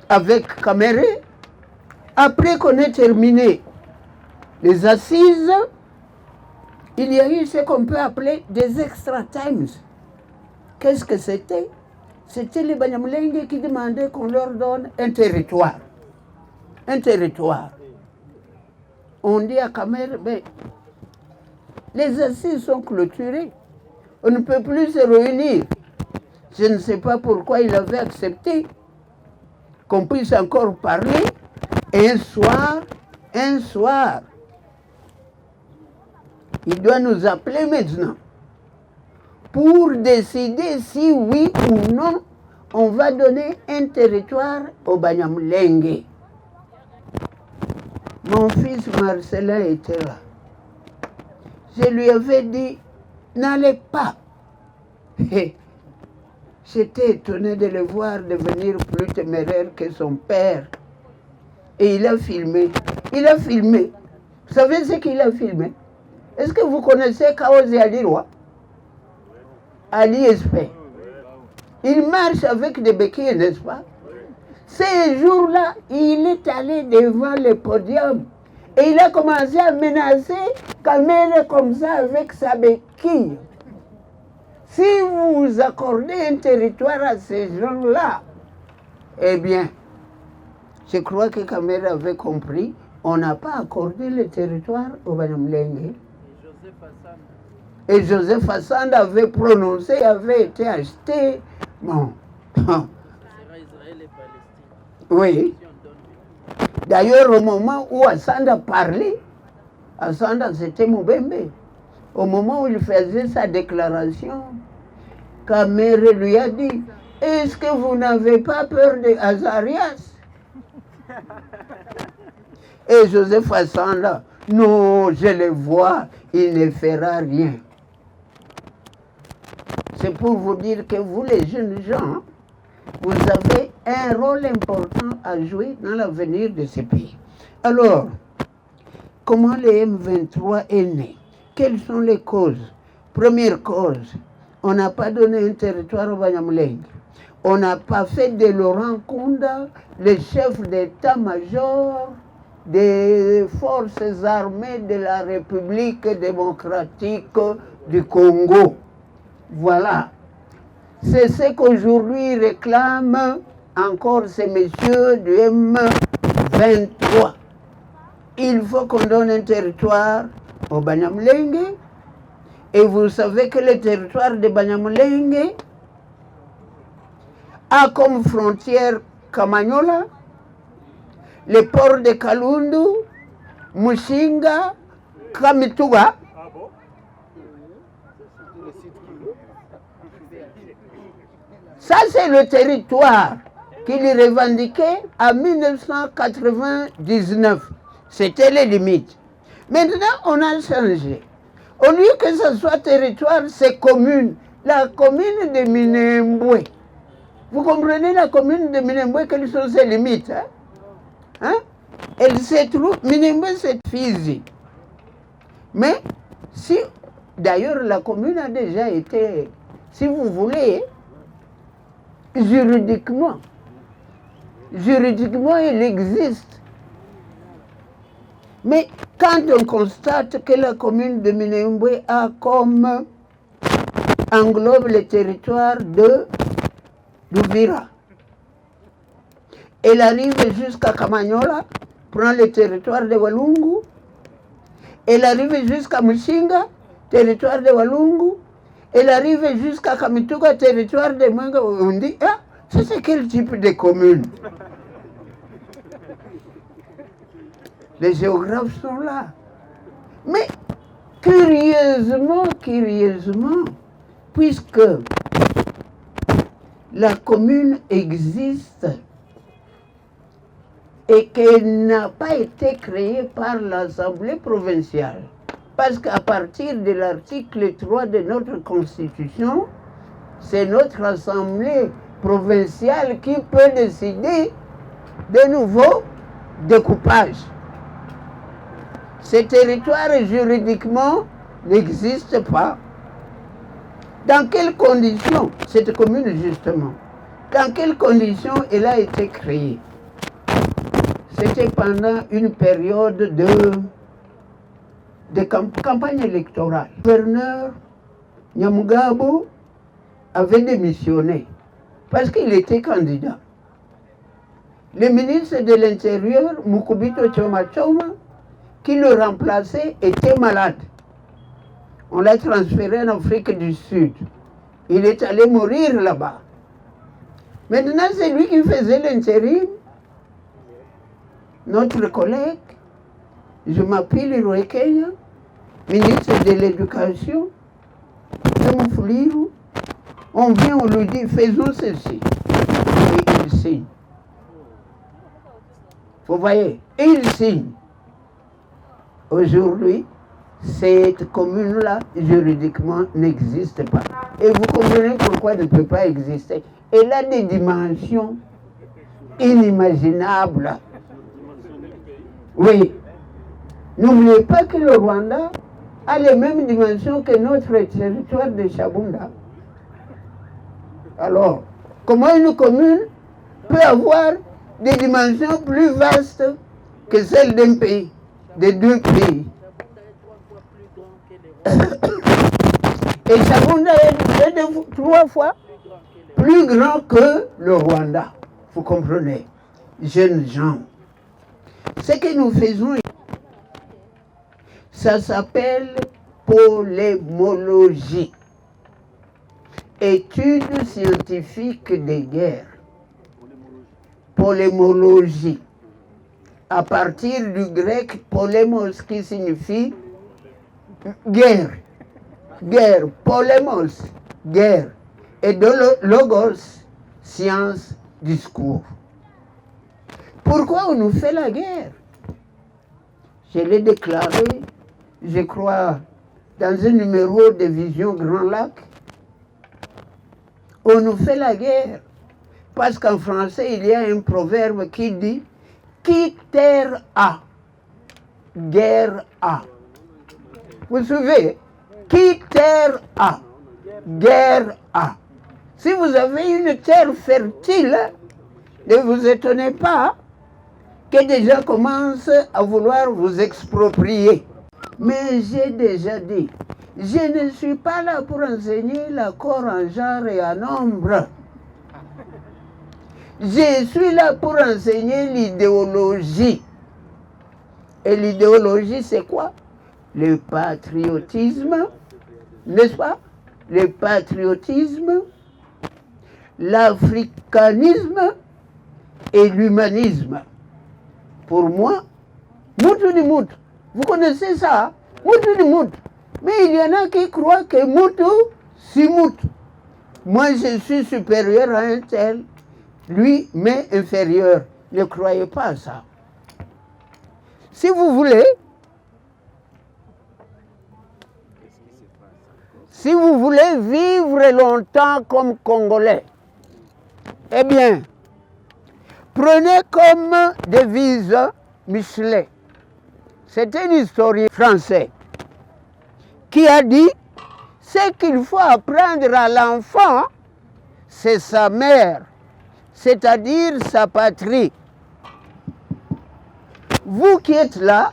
avec Kamere. Après qu'on ait terminé les assises, il y a eu ce qu'on peut appeler des extra times. Qu'est-ce que c'était? C'était les Banyamulenge qui demandaient qu'on leur donne un territoire. Un territoire. On dit à Kamere, ben, les assises sont clôturées. On ne peut plus se réunir. Je ne sais pas pourquoi il avait accepté qu'on puisse encore parler. Et un soir, il doit nous appeler maintenant pour décider si oui ou non on va donner un territoire au Banyamulenge. Mon fils Marcelin était là. Je lui avais dit, n'allez pas. J'étais étonné de le voir devenir plus téméraire que son père. Et il a filmé. Il a filmé. Vous savez ce qu'il a filmé? Est-ce que vous connaissez Kaozi Aliroa? Ali Espé. Il marche avec des béquilles, n'est-ce pas? Ces jours-là, il est allé devant le podium et il a commencé à menacer Kamere comme ça avec sa béquille. Si vous accordez un territoire à ces gens-là, eh bien, je crois que Kamere avait compris, on n'a pas accordé le territoire au Banyamulenge. Et Joseph Hassand avait prononcé, avait été acheté. Bon. Oui. D'ailleurs, au moment où Hassand a parlé, Hassand c'était Moubembe. Au moment où il faisait sa déclaration, Kamere lui a dit, est-ce que vous n'avez pas peur de Azarias? Et Joseph Hassand, non, je le vois, il ne fera rien. C'est pour vous dire que vous, les jeunes gens, vous avez un rôle important à jouer dans l'avenir de ce pays. Alors, comment le M23 est né? Quelles sont les causes? Première cause, on n'a pas donné un territoire au Banyamulenge. On n'a pas fait de Laurent Kunda le chef d'état-major des forces armées de la République démocratique du Congo. Voilà. C'est ce qu'aujourd'hui réclament encore ces messieurs du M23. Il faut qu'on donne un territoire au Banyamulenge. Et vous savez que le territoire de Banyamulenge a comme frontière Kamanyola, le port de Kalundu, Mushinga, Kamituga. Ça, c'est le territoire qu'il revendiquait en 1999. C'était les limites. Maintenant, on a changé. Au lieu que ce soit territoire, c'est commune. La commune de Minembwe. Vous comprenez la commune de Minembwe, quelles sont ses limites? Hein? Elle se trouve, Minembwe, c'est physique. Mais, si, d'ailleurs, la commune a déjà été, si vous voulez, juridiquement, elle existe. Mais quand on constate que la commune de Minembwe a comme englobe le territoire de d'Uvira, elle arrive jusqu'à Kamanyola, prend le territoire de Walungu, elle arrive jusqu'à Mushinga, territoire de Walungu, elle arrive jusqu'à Kamituga, territoire de Mwenga. On dit, ah, ça c'est quel type de commune? Les géographes sont là. Mais curieusement, puisque la commune existe et qu'elle n'a pas été créée par l'Assemblée provinciale, parce qu'à partir de l'article 3 de notre Constitution, c'est notre Assemblée provinciale qui peut décider de nouveaux découpages. Ce territoire juridiquement n'existe pas. Dans quelles conditions, cette commune justement, dans quelles conditions elle a été créée? C'était pendant une période de campagne électorale. Le gouverneur Nyamugabo avait démissionné parce qu'il était candidat. Le ministre de l'Intérieur, Mukubito Choma Choma, qui le remplaçait, était malade. On l'a transféré en Afrique du Sud. Il est allé mourir là-bas. Maintenant, c'est lui qui faisait l'intérim. Notre collègue, je m'appelle Roy Kenya, ministre de l'Éducation, on vient, on lui dit, faisons ceci. Et il signe. Vous voyez, et il signe. Aujourd'hui, cette commune-là, juridiquement, n'existe pas. Et vous comprenez pourquoi elle ne peut pas exister. Elle a des dimensions inimaginables. Oui. N'oubliez pas que le Rwanda a les mêmes dimensions que notre territoire de Chabunda. Alors, comment une commune peut avoir des dimensions plus vastes que celles d'un pays, de deux pays? Et Chabunda est 3 fois plus grand que le Rwanda. Vous comprenez, jeunes gens. Ce que nous faisons, ça s'appelle polémologie. Étude scientifique des guerres. Polémologie. À partir du grec polémos qui signifie guerre. Guerre, polémos, guerre. Et de logos, science, discours. Pourquoi on nous fait la guerre? Je l'ai déclaré, je crois, dans un numéro de Vision Grand Lac. On nous fait la guerre parce qu'en français, il y a un proverbe qui dit « Qui terre a, guerre a ». Vous vous souvenez? Qui terre a, guerre a. Si vous avez une terre fertile, ne vous étonnez pas que des gens commencent à vouloir vous exproprier. Mais j'ai déjà dit, je ne suis pas là pour enseigner l'accord en genre et en nombre. Je suis là pour enseigner l'idéologie. Et l'idéologie, c'est quoi? Le patriotisme, n'est-ce pas? Le patriotisme, l'africanisme et l'humanisme. Pour moi, Moutou di Moutou. Vous connaissez ça? Moutou di Moutou. Mais il y en a qui croient que Moutou, c'est Moutou. Moi, je suis supérieur à un tel. Lui, mais inférieur. Ne croyez pas à ça. Si vous voulez, vivre longtemps comme Congolais, eh bien, prenez comme devise Michelet. C'est un historien français qui a dit « Ce qu'il faut apprendre à l'enfant, c'est sa mère, c'est-à-dire sa patrie. » Vous qui êtes là,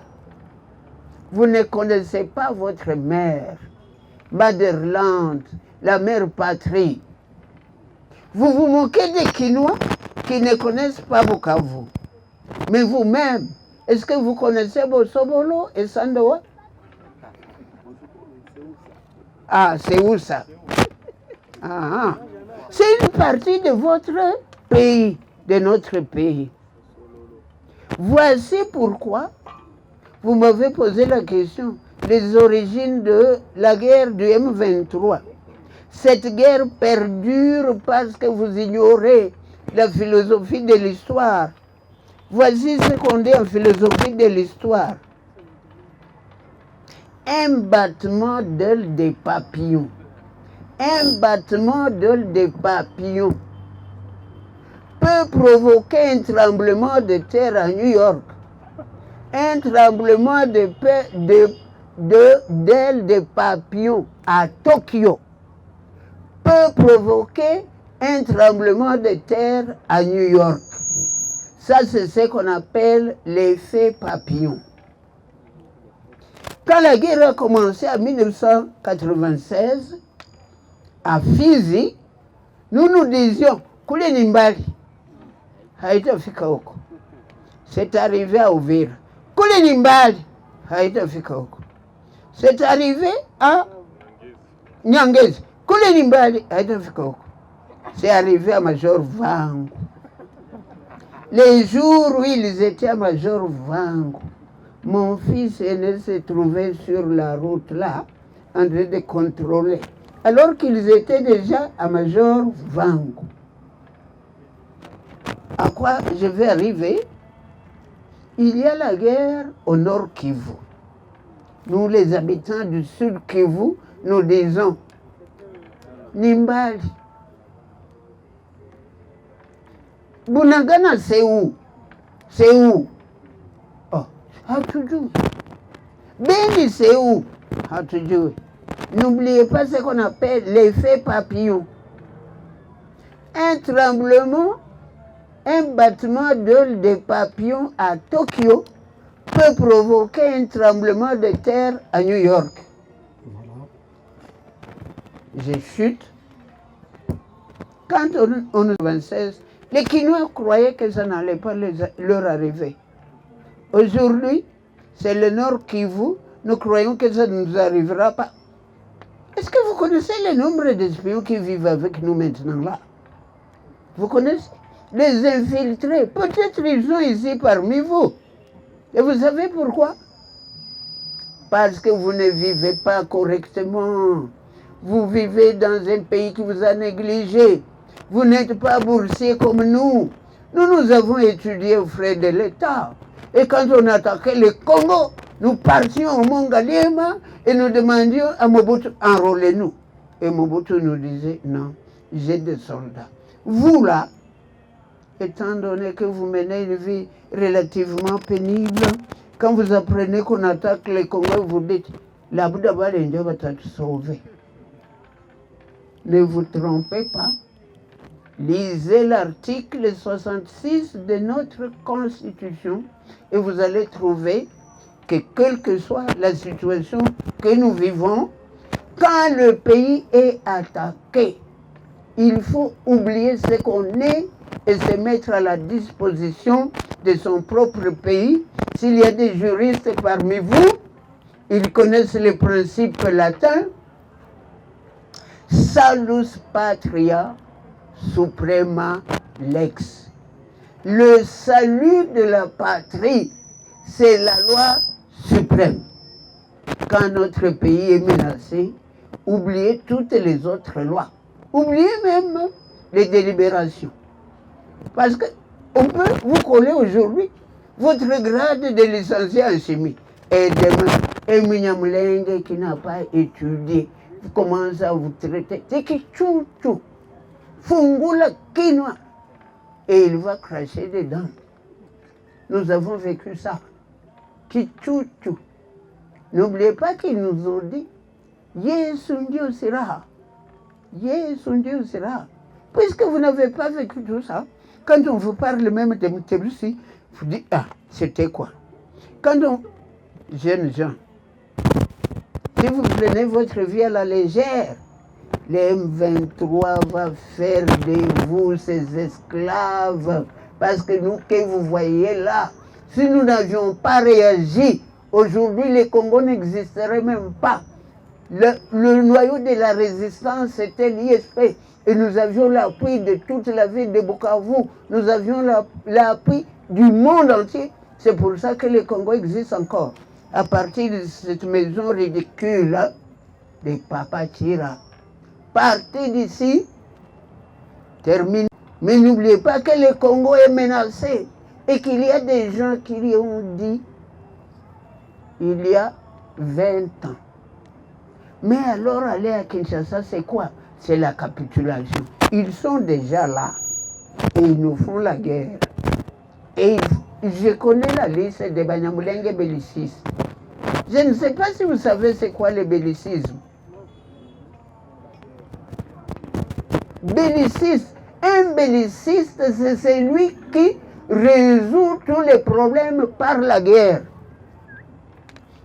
vous ne connaissez pas votre mère, Motherland, la mère patrie. Vous vous moquez des Kinois qui ne connaissent pas Bukavu. Mais vous-même, est-ce que vous connaissez Bosobolo et Sandoa? Ah, c'est où ça? Ah, c'est une partie de votre pays, de notre pays. Voici pourquoi vous m'avez posé la question, les origines de la guerre du M23. Cette guerre perdure parce que vous ignorez la philosophie de l'histoire. Voici ce qu'on dit en philosophie de l'histoire. Un battement d'ailes des papillons. Un battement d'ailes des papillons peut provoquer un tremblement de terre à New York. Un tremblement d'ailes de papillons à Tokyo peut provoquer un tremblement de terre à New York. Ça, c'est ce qu'on appelle l'effet papillon. Quand la guerre a commencé en 1996, à Fizi, nous nous disions, kule ni mbali, haitafika huko. C'est arrivé à Uvira. Kule ni mbali, haitafika huko. C'est arrivé à Nyangezi. Kule ni mbali, haitafika huko. C'est arrivé à Major Vangu. Les jours où ils étaient à Major Vangu, mon fils aîné se trouvait sur la route là, en train de contrôler, alors qu'ils étaient déjà à Major Vangu. À quoi je vais arriver? Il y a la guerre au nord Kivu. Nous, les habitants du sud Kivu, nous disons Nimbali. Bunagana, c'est où? C'est où? Oh, how to do? Beni, c'est où? How to do? N'oubliez pas ce qu'on appelle l'effet papillon. Un tremblement, un battement d'ailes de papillon à Tokyo peut provoquer un tremblement de terre à New York. Je chute. Quand on est 26, les Kinois croyaient que ça n'allait pas leur arriver. Aujourd'hui, c'est le Nord Kivu, nous croyons que ça ne nous arrivera pas. Est-ce que vous connaissez le nombre d'espions qui vivent avec nous maintenant là? Vous connaissez? Les infiltrés, peut-être ils sont ici parmi vous. Et vous savez pourquoi? Parce que vous ne vivez pas correctement. Vous vivez dans un pays qui vous a négligé. Vous n'êtes pas boursier comme nous. Nous avons étudié aux frais de l'État. Et quand on attaquait le Congo, nous partions au Mongaliema et nous demandions à Mobutu, enrôlez-nous. Et Mobutu nous disait, non, j'ai des soldats. Vous là, étant donné que vous menez une vie relativement pénible, quand vous apprenez qu'on attaque les Congolais, vous dites, la Bouddha l'Indien va te sauver. Ne vous trompez pas. Lisez l'article 66 de notre Constitution et vous allez trouver que quelle que soit la situation que nous vivons, quand le pays est attaqué, il faut oublier ce qu'on est et se mettre à la disposition de son propre pays. S'il y a des juristes parmi vous, ils connaissent les principes latins. Salus patria suprema lex. Le salut de la patrie, c'est la loi suprême. Quand notre pays est menacé, oubliez toutes les autres lois. Oubliez même les délibérations. Parce qu'on peut vous coller aujourd'hui votre grade de licencié en chimie. Et demain, Emilia Mlenge qui n'a pas étudié, vous commencez à vous traiter. C'est que chouchou, fungula quinoa. Et il va cracher dedans. Nous avons vécu ça. Kichouchou. N'oubliez pas qu'ils nous ont dit, Yesundio sera. Yesundio sera. Puisque vous n'avez pas vécu tout ça, quand on vous parle même de Mutebussi, vous dites, ah, c'était quoi? Quand on... Jeunes gens, si vous prenez votre vie à la légère, le M23 va faire de vous ses esclaves. Parce que nous, que vous voyez là, si nous n'avions pas réagi, aujourd'hui, le Congo n'existerait même pas. Le noyau de la résistance, c'était l'ISP. Et nous avions l'appui de toute la ville de Bukavu. Nous avions l'appui du monde entier. C'est pour ça que le Congo existe encore. À partir de cette maison ridicule de Papa Chira. Partez d'ici, terminez. Mais n'oubliez pas que le Congo est menacé et qu'il y a des gens qui lui ont dit il y a 20 ans. Mais alors aller à Kinshasa, c'est quoi? C'est la capitulation. Ils sont déjà là et ils nous font la guerre. Et je connais la liste des Banyamulenge bellicistes. Je ne sais pas si vous savez c'est quoi le bellicisme. belliciste. Un belliciste, c'est celui qui résout tous les problèmes par la guerre.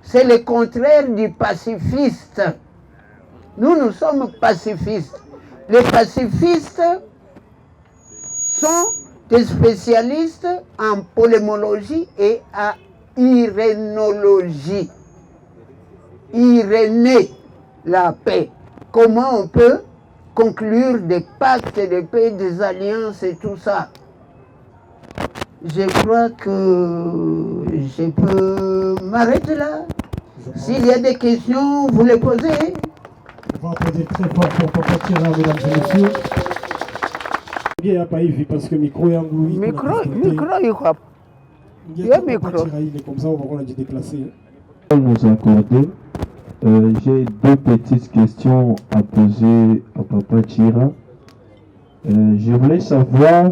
C'est le contraire du pacifiste. Nous sommes pacifistes. Les pacifistes sont des spécialistes en polémologie et en irénologie. Iréner la paix. Comment on peut conclure des pactes de paix, des alliances et tout ça. Je crois que je peux m'arrêter là. S'il y a des questions, vous les posez. On va poser très fort pour Papa Tira, mesdames et messieurs. Il n'y a pas Yves parce que micro est englouti. Micro, il croit. Il y a micro. Il est comme ça, on va voir la déplacer. Nous accorder. J'ai deux petites questions à poser à Papa Tira. Je voulais savoir,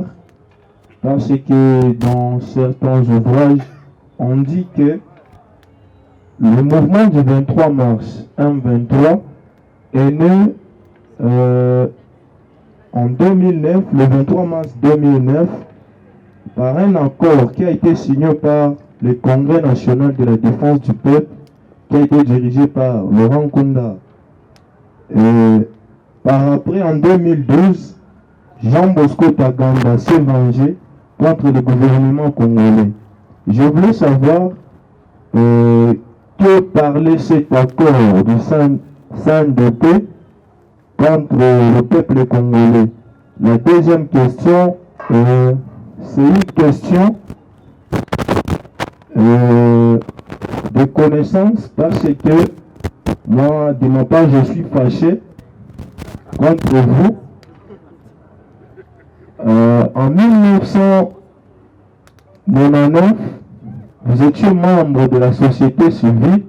parce que dans certains ouvrages, on dit que le mouvement du 23 mars 1-23 est né en 2009, le 23 mars 2009, par un accord qui a été signé par le Congrès national de la défense du peuple, qui a été dirigé par Laurent Nkunda. Et par après, en 2012, Jean Bosco Taganda s'est vengé contre le gouvernement congolais. Je voulais savoir que parlait cet accord de Saint-Dopé contre le peuple congolais. La deuxième question, c'est une question de connaissance, parce que moi, de ma part, je suis fâché contre vous. En 1999, vous étiez membre de la société civile.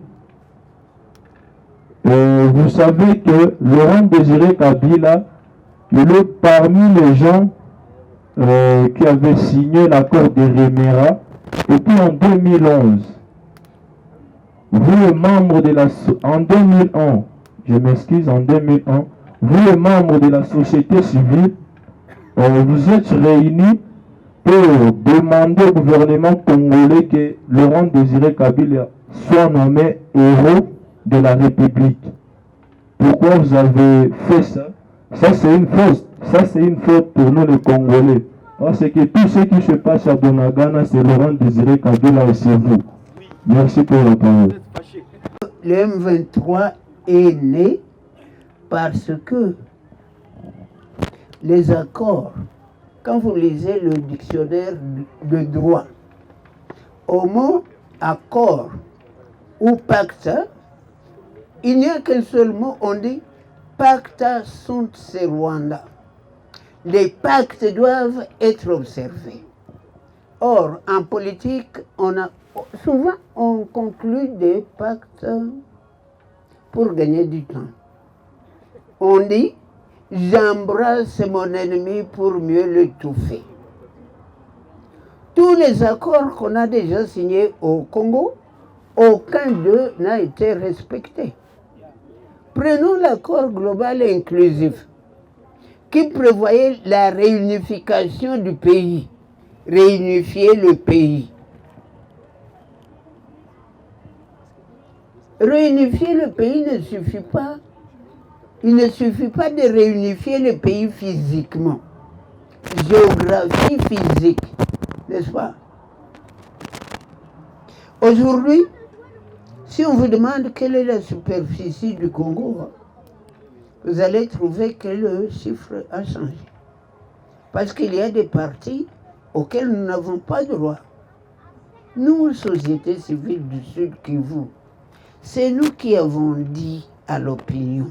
Vous savez que Laurent Désiré Kabila, il est parmi les gens qui avaient signé l'accord de Remera. Et puis en 2011, vous le membre de la... En 2001, je m'excuse, en 2001, vous le membre de la société civile, vous êtes réunis pour demander au gouvernement congolais que Laurent Désiré Kabila soit nommé héros de la République. Pourquoi vous avez fait ça? Ça c'est une faute. Ça c'est une faute pour nous les Congolais. Parce que tout ce qui se passe à Bunagana, c'est Laurent Désiré Kabila et c'est vous. Merci pour la parole. Le M23 est né parce que les accords, quand vous lisez le dictionnaire de droit, au mot accord ou pacte, il n'y a qu'un seul mot, on dit pacta sunt servanda. Les pactes doivent être observés. Or, en politique, souvent on conclut des pactes pour gagner du temps. On dit j'embrasse mon ennemi pour mieux l'étouffer. Tous les accords qu'on a déjà signés au Congo, aucun d'eux n'a été respecté. Prenons l'accord global et inclusif qui prévoyait la réunification du pays, réunifier le pays. Réunifier le pays ne suffit pas. Il ne suffit pas de réunifier le pays physiquement. Géographie physique, n'est-ce pas? Aujourd'hui, si on vous demande quelle est la superficie du Congo, vous allez trouver que le chiffre a changé. Parce qu'il y a des parties auxquelles nous n'avons pas droit. Nous, société civile du Sud Kivu, c'est nous qui avons dit à l'opinion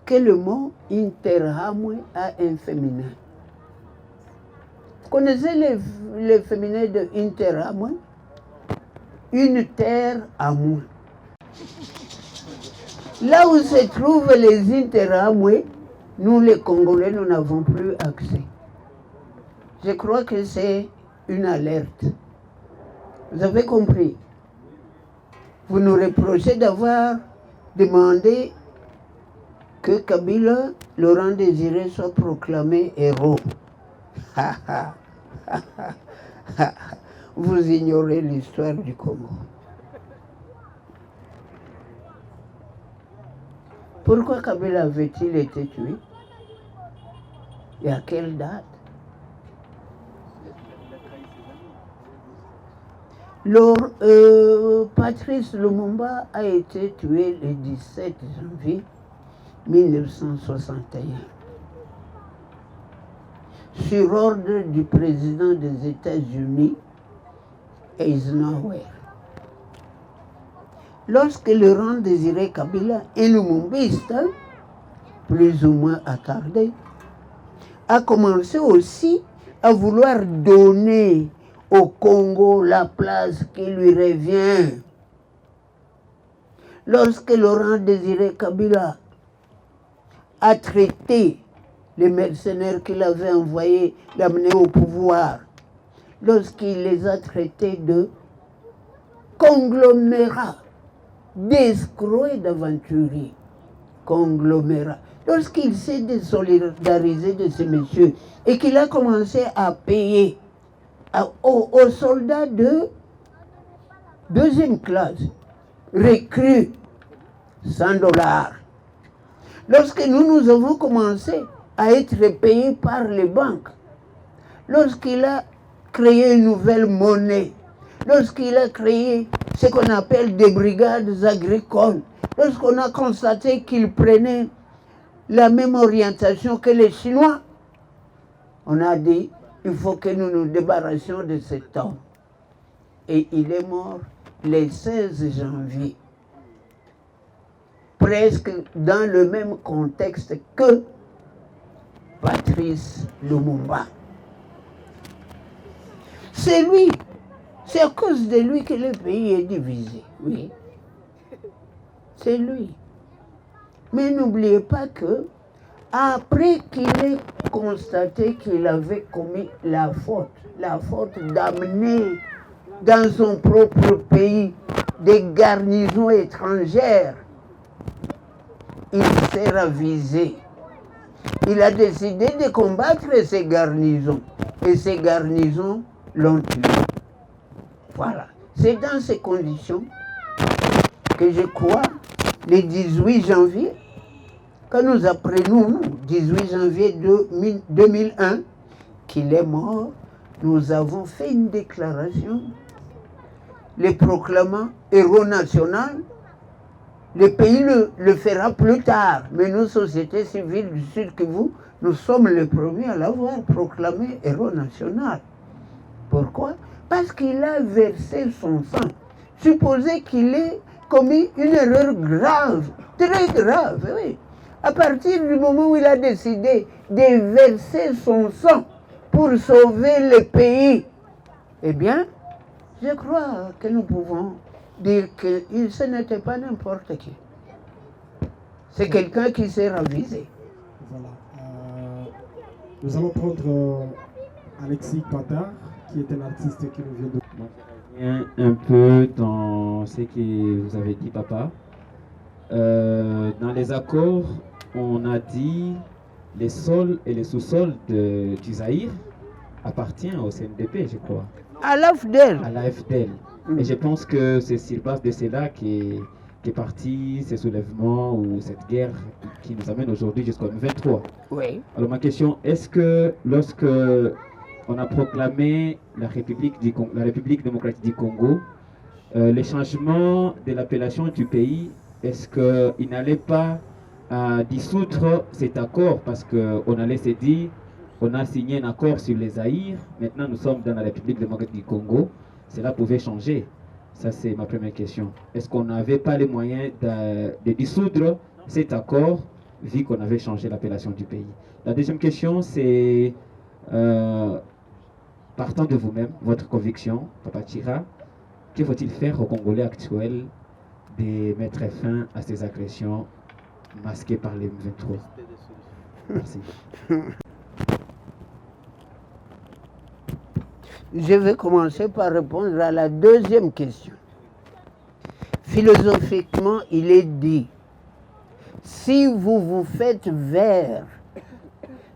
que le mot interhamwe a un féminin. Vous connaissez le féminin de interhamwe? Une terre à moi. Là où se trouvent les interhamwe, nous les Congolais, nous n'avons plus accès. Je crois que c'est une alerte. Vous avez compris? Vous nous reprochez d'avoir demandé que Kabila, Laurent Désiré, soit proclamé héros. Vous ignorez l'histoire du Congo. Pourquoi Kabila avait-il été tué? Et à quelle date? Patrice Lumumba a été tué le 17 janvier 1961 sur ordre du président des États-Unis, Eisenhower. Lorsque Laurent Désiré Kabila, un lumumbiste, plus ou moins attardé, a commencé aussi à vouloir donner au Congo la place qui lui revient. Lorsque Laurent Désiré Kabila a traité les mercenaires qu'il avait envoyés l'amener au pouvoir, lorsqu'il les a traités de conglomérats, d'escrocs et d'aventuriers, conglomérats, lorsqu'il s'est désolidarisé de ces messieurs et qu'il a commencé à payer aux soldats de deuxième classe, recrues, $100. Lorsque nous avons commencé à être payés par les banques, lorsqu'il a créé une nouvelle monnaie, lorsqu'il a créé ce qu'on appelle des brigades agricoles, lorsqu'on a constaté qu'il prenait la même orientation que les Chinois, on a dit, il faut que nous nous débarrassions de cet homme. Et il est mort le 16 janvier, presque dans le même contexte que Patrice Lumumba. C'est lui, c'est à cause de lui que le pays est divisé, oui. C'est lui. Mais n'oubliez pas que, après qu'il ait constaté qu'il avait commis la faute d'amener dans son propre pays des garnisons étrangères, il s'est ravisé. Il a décidé de combattre ces garnisons. Et ces garnisons l'ont tué. Voilà. C'est dans ces conditions que je crois, le 18 janvier, quand nous apprenons, 18 janvier 2001, qu'il est mort, nous avons fait une déclaration, le proclamant héros national. Le pays le fera plus tard, mais nous, société civile du Sud Kivu, nous sommes les premiers à l'avoir proclamé héros national. Pourquoi? Parce qu'il a versé son sang. Supposez qu'il ait commis une erreur grave, très grave, oui. À partir du moment où il a décidé de verser son sang pour sauver le pays, eh bien, je crois que nous pouvons dire que ce n'était pas n'importe qui. C'est quelqu'un qui s'est ravisé. Voilà. Nous allons prendre Alexis Patard, qui est un artiste qui nous vient de... Un peu dans ce que vous avez dit, papa. Dans les accords, on a dit les sols et les sous-sols du Zaïre appartiennent au CNDP, je crois. À l'AFDEL. À l'AFDEL. Et je pense que c'est sur base de cela qu'est parti ce soulèvement ou cette guerre qui nous amène aujourd'hui jusqu'au 23. Oui. Alors ma question, est-ce que lorsque on a proclamé la République démocratique du Congo, le changement de l'appellation du pays, est-ce qu'il n'allait pas dissoudre cet accord parce qu'on allait se dire, on a signé un accord sur les Zaïre, maintenant nous sommes dans la République démocratique du Congo, cela pouvait changer. Ça c'est ma première question. Est-ce qu'on n'avait pas les moyens de dissoudre cet accord vu qu'on avait changé l'appellation du pays? La deuxième question c'est, partant de vous-même, votre conviction, Papa Tchira, que faut-il faire aux Congolais actuels de mettre fin à ces agressions masquées par les M23? Merci. Je vais commencer par répondre à la deuxième question. Philosophiquement, il est dit Si vous vous faites vert,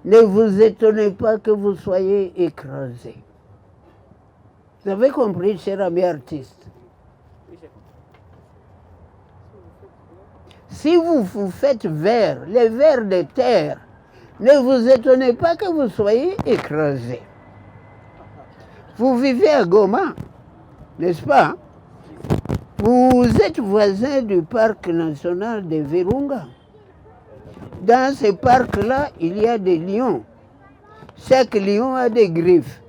ne vous étonnez pas que vous soyez écrasé. Vous avez compris, cher ami artiste? Si vous vous faites vert, les vers de terre, ne vous étonnez pas que vous soyez écrasé. Vous vivez à Goma, n'est-ce pas? Vous êtes voisin du parc national de Virunga. Dans ce parc-là, il y a des lions. Chaque lion a des griffes.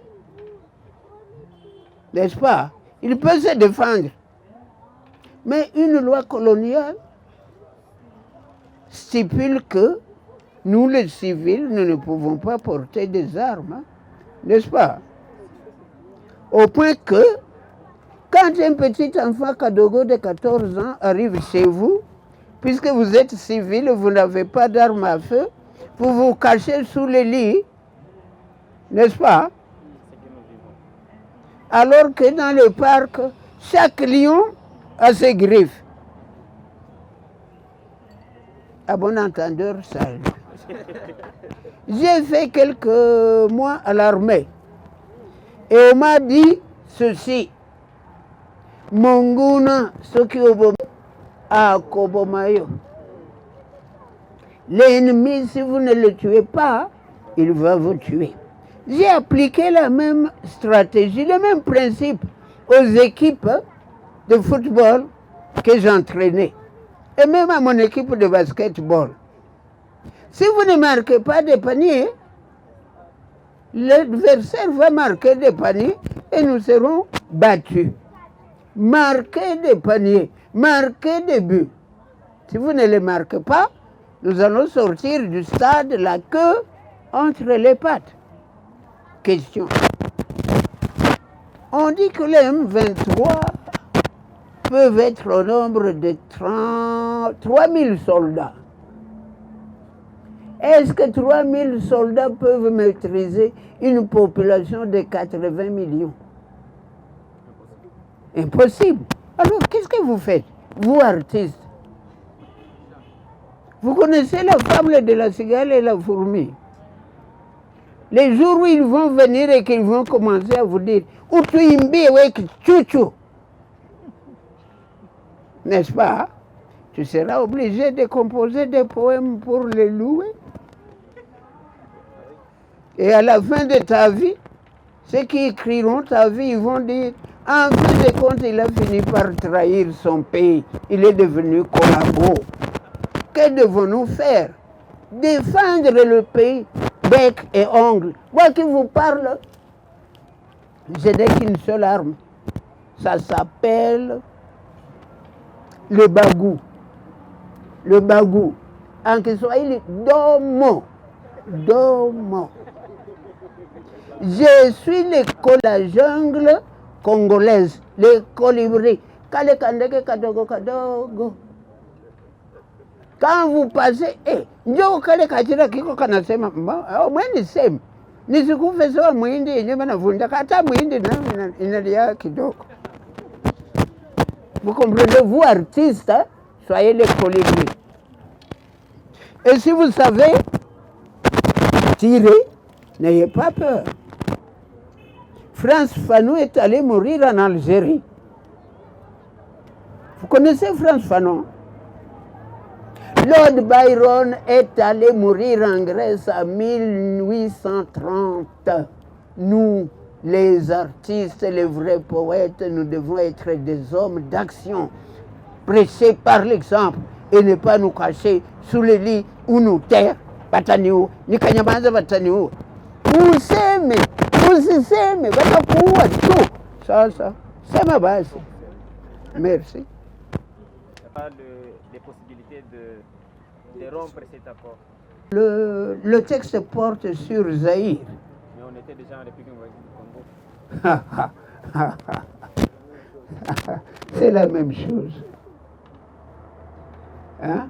N'est-ce pas? Il peut se défendre. Mais une loi coloniale stipule que nous, les civils, nous ne pouvons pas porter des armes. Hein? N'est-ce pas? Au point que, quand un petit enfant Kadogo de 14 ans arrive chez vous, puisque vous êtes civil, vous n'avez pas d'armes à feu, vous vous cachez sous les lits, n'est-ce pas? Alors que dans le parc, chaque lion a ses griffes. À bon entendeur, salut. J'ai fait quelques mois à l'armée et on m'a dit ceci. Monguna Sokiobo à Kobomayo. L'ennemi, si vous ne le tuez pas, il va vous tuer. J'ai appliqué la même stratégie, le même principe aux équipes de football que j'entraînais. Et même à mon équipe de basketball. Si vous ne marquez pas des paniers, l'adversaire va marquer des paniers et nous serons battus. Marquez des paniers, marquez des buts. Si vous ne les marquez pas, nous allons sortir du stade la queue entre les pattes. Question. On dit que les M23 peuvent être au nombre de 3 000 soldats. Est-ce que 3 000 soldats peuvent maîtriser une population de 80 millions? Impossible. Alors, qu'est-ce que vous faites, vous artistes? Vous connaissez la fable de la cigale et la fourmi. Les jours où ils vont venir et qu'ils vont commencer à vous dire « Utuimbi wek chuchu », n'est-ce pas? Tu seras obligé de composer des poèmes pour les louer. Et à la fin de ta vie, ceux qui écriront ta vie, ils vont dire « En fin de compte, il a fini par trahir son pays. Il est devenu collabo. » Que devons-nous faire? Défendre le pays, bec et ongle. Moi qui vous parle, je n'ai qu'une seule arme. Ça s'appelle le bagou. Le bagou. En Kiswahili, domo. Domo. Je suis l'école de la jungle congolaise, les colibris. Kale kandeke kadogo kadogo. Quand vous passez, njoo kale kachira kiko kanasema, mweni same. Nisikufe sawa muhindi yenye banavunja, hata muhindi na inalia kidogo. Vous comprenez, vous artistes, soyez les colibris. Et si vous savez tirer, n'ayez pas peur. Frantz Fanon est allé mourir en Algérie. Vous connaissez Frantz Fanon? Lord Byron est allé mourir en Grèce en 1830. Nous, les artistes, les vrais poètes, nous devons être des hommes d'action, prêcher par l'exemple et ne pas nous cacher sous les lits ou nous taire. Bataniou, ni kanyamaza bataniou. Useme, usiseme, batakuwa tu. Ça, c'est ma base. Merci. Il n'y a pas de possibilité de rompre cet accord. Le texte porte sur Zaïre. Mais on était déjà en République du Congo. C'est la même chose. Hein?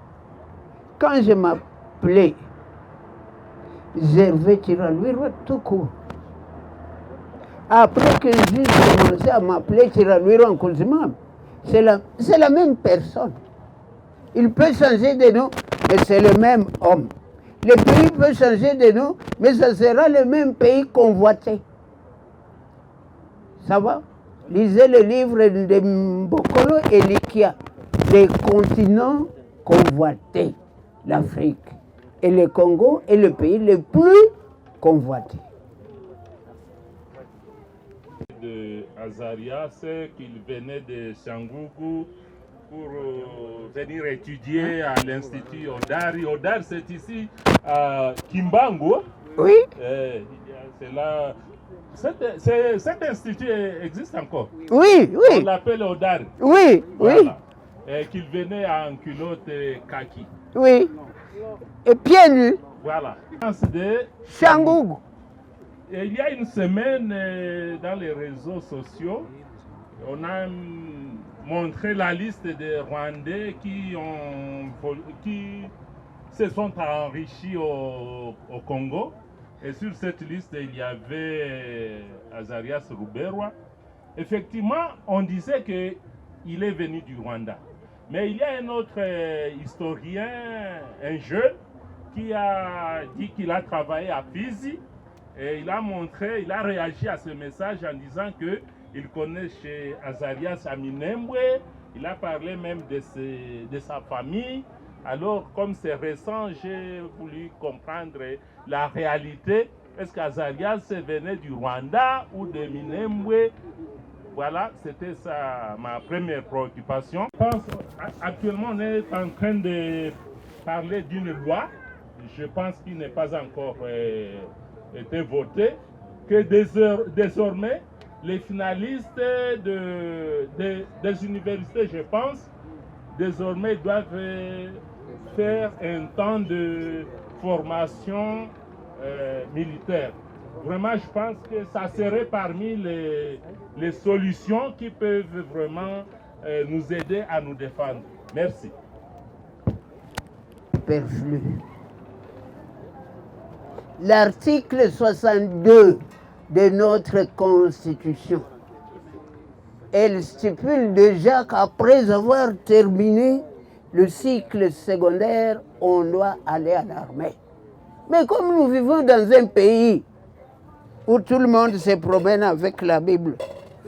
Quand je m'appelais Gervais Tiralouiro tout court, après que j'ai commencé à m'appeler Tiralouiro en Kouzimam, c'est la même personne. Il peut changer de nom. mais c'est le même homme. Le pays peut changer de nom, mais ce sera le même pays convoité. Ça va? Lisez le livre de Mbokolo et Likia, les continents convoités, l'Afrique. Et le Congo est le pays le plus convoité. De Azaria, c'est qu'il venait de Sangougou pour venir étudier à l'Institut Odari. Odari, c'est ici à Kimbangu. Oui. C'est là. Cet institut existe encore. Oui, oui. On l'appelle Odari. Oui, voilà. oui. Et qu'il venait en culotte kaki. Oui. Et pieds nus. Voilà. De Sangougou. Et il y a une semaine, dans les réseaux sociaux, on a montré la liste des Rwandais qui se sont enrichis au Congo. Et sur cette liste, il y avait Azarias Ruberwa. Effectivement, on disait qu'il est venu du Rwanda. Mais il y a un autre historien, un jeune, qui a dit qu'il a travaillé à Fizi. Et il a réagi à ce message en disant qu'il connaît chez Azarias à Minembwe. Il a parlé même de sa famille. Alors, comme c'est récent, j'ai voulu comprendre la réalité. Est-ce qu'Azarias venait du Rwanda ou de Minembwe? Voilà, c'était ça ma première préoccupation. Je pense actuellement on est en train de parler d'une loi. Je pense qu'il n'est pas encore été voté, que désormais les finalistes des universités, je pense, désormais doivent faire un temps de formation militaire. Vraiment, je pense que ça serait parmi les solutions qui peuvent vraiment nous aider à nous défendre. Merci. Superflu. L'article 62 de notre Constitution, elle stipule déjà qu'après avoir terminé le cycle secondaire, on doit aller à l'armée. Mais comme nous vivons dans un pays où tout le monde se promène avec la Bible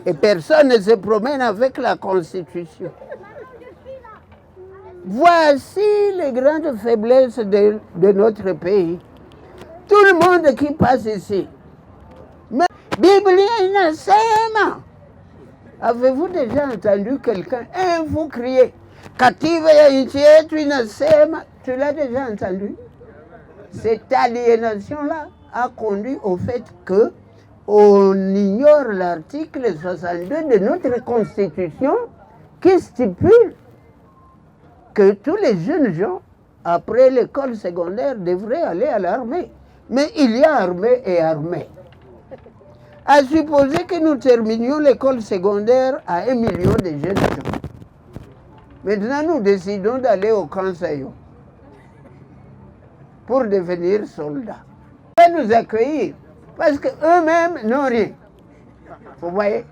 et personne ne se promène avec la Constitution, voici les grandes faiblesses de notre pays. Tout le monde qui passe ici. Mais Biblia inasema. Avez-vous déjà entendu quelqu'un vous crier? Katiba ya nchi yetu inasema. Tu l'as déjà entendu? Cette aliénation-là a conduit au fait que on ignore l'article 62 de notre Constitution qui stipule que tous les jeunes gens, après l'école secondaire, devraient aller à l'armée. Mais il y a armée et armée. À supposer que nous terminions l'école secondaire à 1 million de jeunes gens. Maintenant, nous décidons d'aller au Conseil pour devenir soldats. Ils vont nous accueillir parce qu'eux-mêmes n'ont rien. Vous voyez?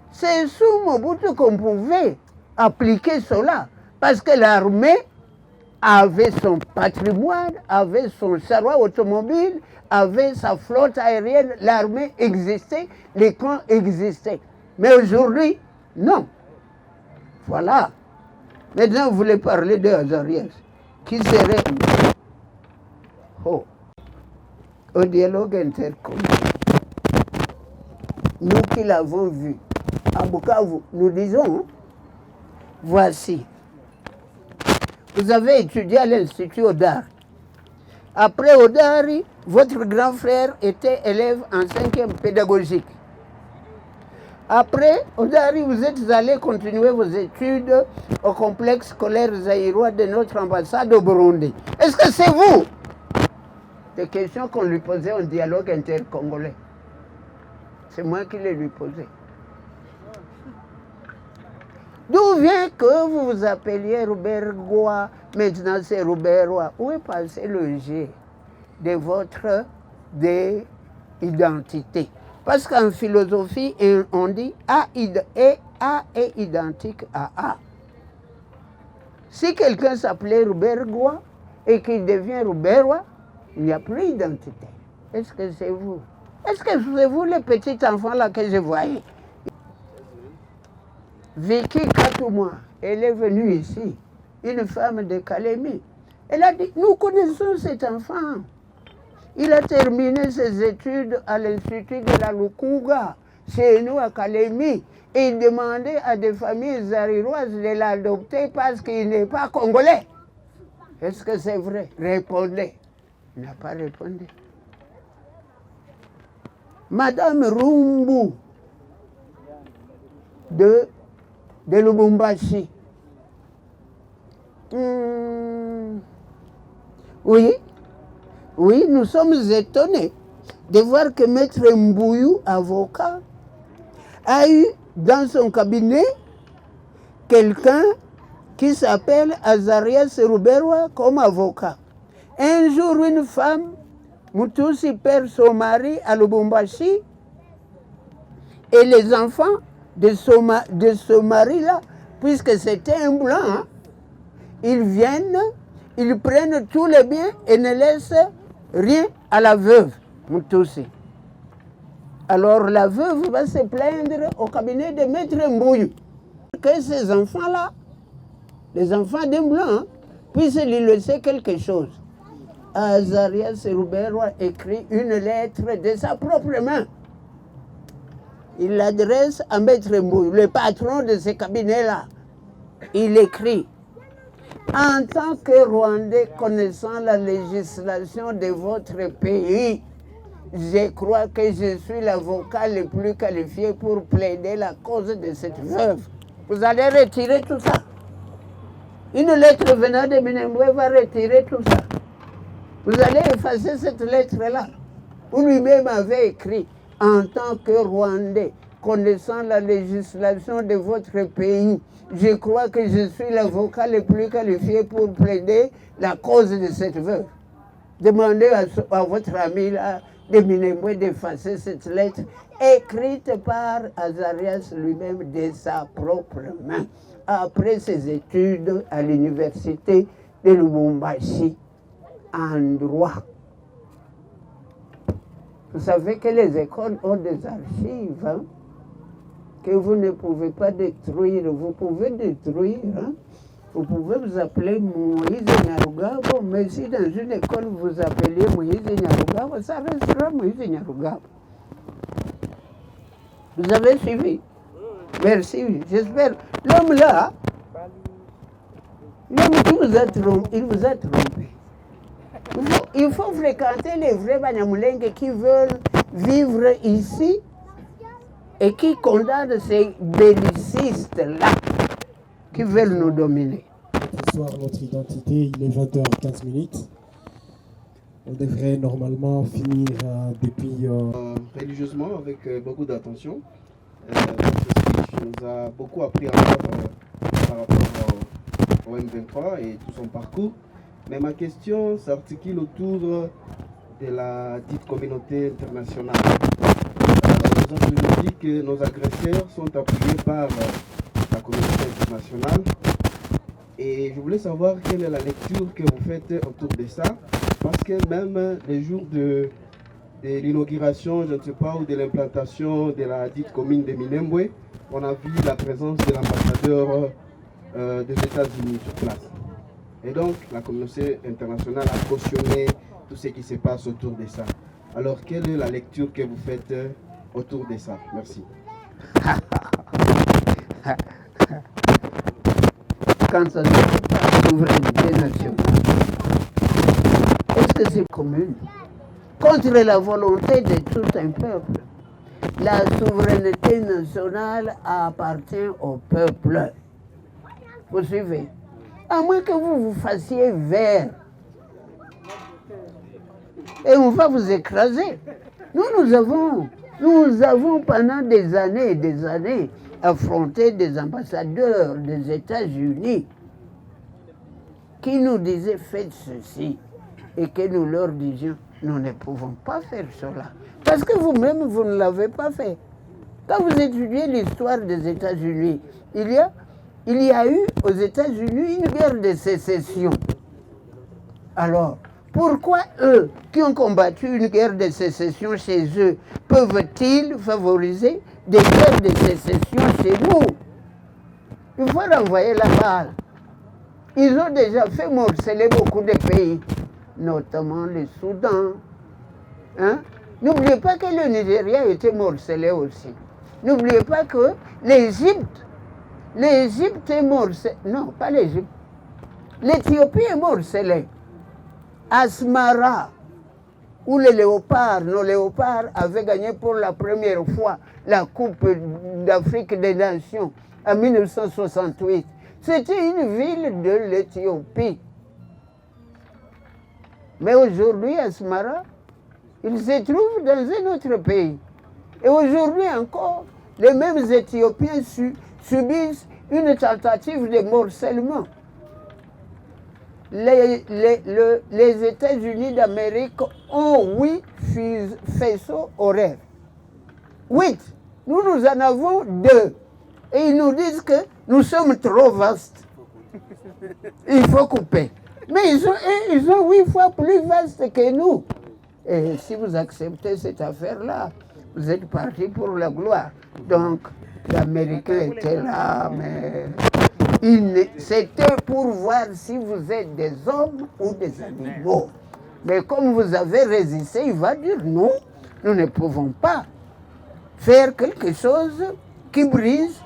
C'est sous Mobutu qu'on pouvait appliquer cela parce que l'armée avait son patrimoine, avait son char automobile, avait sa flotte aérienne, l'armée existait, les camps existaient. Mais aujourd'hui, non. Voilà. Maintenant, vous voulez parler de Azarias, qui serait au dialogue intercommunal. Nous qui l'avons vu à Bukavu, nous disons, voici. Vous avez étudié à l'Institut Odari. Après Odari, votre grand frère était élève en 5e pédagogique. Après Odari, vous êtes allé continuer vos études au complexe scolaire zaïrois de notre ambassade au Burundi. Est-ce que c'est vous? Des questions qu'on lui posait en dialogue intercongolais. C'est moi qui les lui posais. D'où vient que vous vous appeliez Ruberwa, maintenant c'est Ruberwa? Où est passé le G de votre identité? Parce qu'en philosophie, on dit A est identique à A. Si quelqu'un s'appelait Ruberwa et qu'il devient Ruberwa, il n'y a plus d'identité. Est-ce que c'est vous? Est-ce que c'est vous les petits enfants là que je voyais? Vicky Katouma, elle est venue ici, une femme de Kalemi. Elle a dit, nous connaissons cet enfant. Il a terminé ses études à l'Institut de la Lukuga, chez nous à Kalemi. Et il demandait à des familles zariroises de l'adopter parce qu'il n'est pas congolais. Est-ce que c'est vrai? Répondez. Il n'a pas répondu. Madame Rumbu de Lubumbashi. Oui, nous sommes étonnés de voir que Maître Mbouyou, avocat, a eu dans son cabinet quelqu'un qui s'appelle Azarias Ruberwa comme avocat. Un jour, une femme, Mutusi, perd son mari à Lubumbashi, et les enfants de ce mari-là, puisque c'était un blanc, hein, ils viennent, ils prennent tous les biens et ne laissent rien à la veuve, Mutusi. Alors la veuve va se plaindre au cabinet de Maître Mbouyou que ces enfants-là, les enfants d'un blanc, hein, puissent lui laisser quelque chose. Azarias Ruberwa écrit une lettre de sa propre main. Il l'adresse à Maître Mbouyou, le patron de ce cabinet-là. Il écrit: en tant que Rwandais connaissant la législation de votre pays, je crois que je suis l'avocat le plus qualifié pour plaider la cause de cette veuve. Vous allez retirer tout ça. Une lettre venant de Minembwe va retirer tout ça. Vous allez effacer cette lettre-là. Vous lui-même avez écrit: en tant que Rwandais, connaissant la législation de votre pays, je crois que je suis l'avocat le plus qualifié pour plaider la cause de cette veuve. Demandez à votre ami là, de Minembwe d'effacer cette lettre écrite par Azarias lui-même de sa propre main, après ses études à l'université de Lubumbashi en droit. Vous savez que les écoles ont des archives, hein, que vous ne pouvez pas détruire. Vous pouvez détruire, hein. Vous pouvez vous appeler Moïse Nyarugabo, mais si dans une école vous appelez Moïse Nyarugabo, ça restera Moïse Nyarugabo. Vous avez suivi? Merci, j'espère. L'homme là, l'homme qui vous a trompé, il vous a trompé. Il faut fréquenter les vrais Banyamulenge qui veulent vivre ici et qui condamnent ces bellicistes-là qui veulent nous dominer. Notre histoire, notre identité, il est 20h15. On devrait normalement finir depuis... religieusement, avec beaucoup d'attention. Ce speech nous a beaucoup appris encore par rapport au M23 et tout son parcours. Mais ma question s'articule autour de la dite communauté internationale. Nous avons dit que nos agresseurs sont appuyés par la communauté internationale. Et je voulais savoir quelle est la lecture que vous faites autour de ça. Parce que même les jours de l'inauguration, je ne sais pas, ou de l'implantation de la dite commune de Minembwe, on a vu la présence de l'ambassadeur des États-Unis sur place. Et donc, la communauté internationale a cautionné tout ce qui se passe autour de ça. Alors, quelle est la lecture que vous faites autour de ça? Merci. Quand ça ne fait pas la souveraineté nationale, est-ce que c'est commune? Contre la volonté de tout un peuple. La souveraineté nationale appartient au peuple. Vous suivez? À moins que vous vous fassiez vert. Et on va vous écraser. Nous avons pendant des années et des années affronté des ambassadeurs des États-Unis qui nous disaient faites ceci et que nous leur disions nous ne pouvons pas faire cela. Parce que vous-même, vous ne l'avez pas fait. Quand vous étudiez l'histoire des États-Unis, il y a eu aux États-Unis une guerre de sécession Alors, pourquoi eux, qui ont combattu une guerre de sécession chez eux, peuvent-ils favoriser des guerres de sécession chez nous? Il faut renvoyer la balle. Ils ont déjà fait morceler beaucoup de pays, notamment le Soudan. Hein? N'oubliez pas que le Nigeria a été morcelé aussi. N'oubliez pas que l'Égypte est morcelée. Non, pas l'Égypte. L'Éthiopie est morcelée. Asmara, où nos léopards avaient gagné pour la première fois la Coupe d'Afrique des Nations en 1968. C'était une ville de l'Éthiopie. Mais aujourd'hui, Asmara, il se trouve dans un autre pays. Et aujourd'hui encore, les mêmes Éthiopiens subissent une tentative de morcellement. Les États-Unis d'Amérique ont 8 faisceaux horaires. 8. Nous en avons 2. Et ils nous disent que nous sommes trop vastes. Il faut couper. Mais ils sont 8 fois plus vastes que nous. Et si vous acceptez cette affaire-là, vous êtes parti pour la gloire. Donc, l'Américain était là, mais c'était pour voir si vous êtes des hommes ou des animaux. Mais comme vous avez résisté, il va dire non, nous ne pouvons pas faire quelque chose qui brise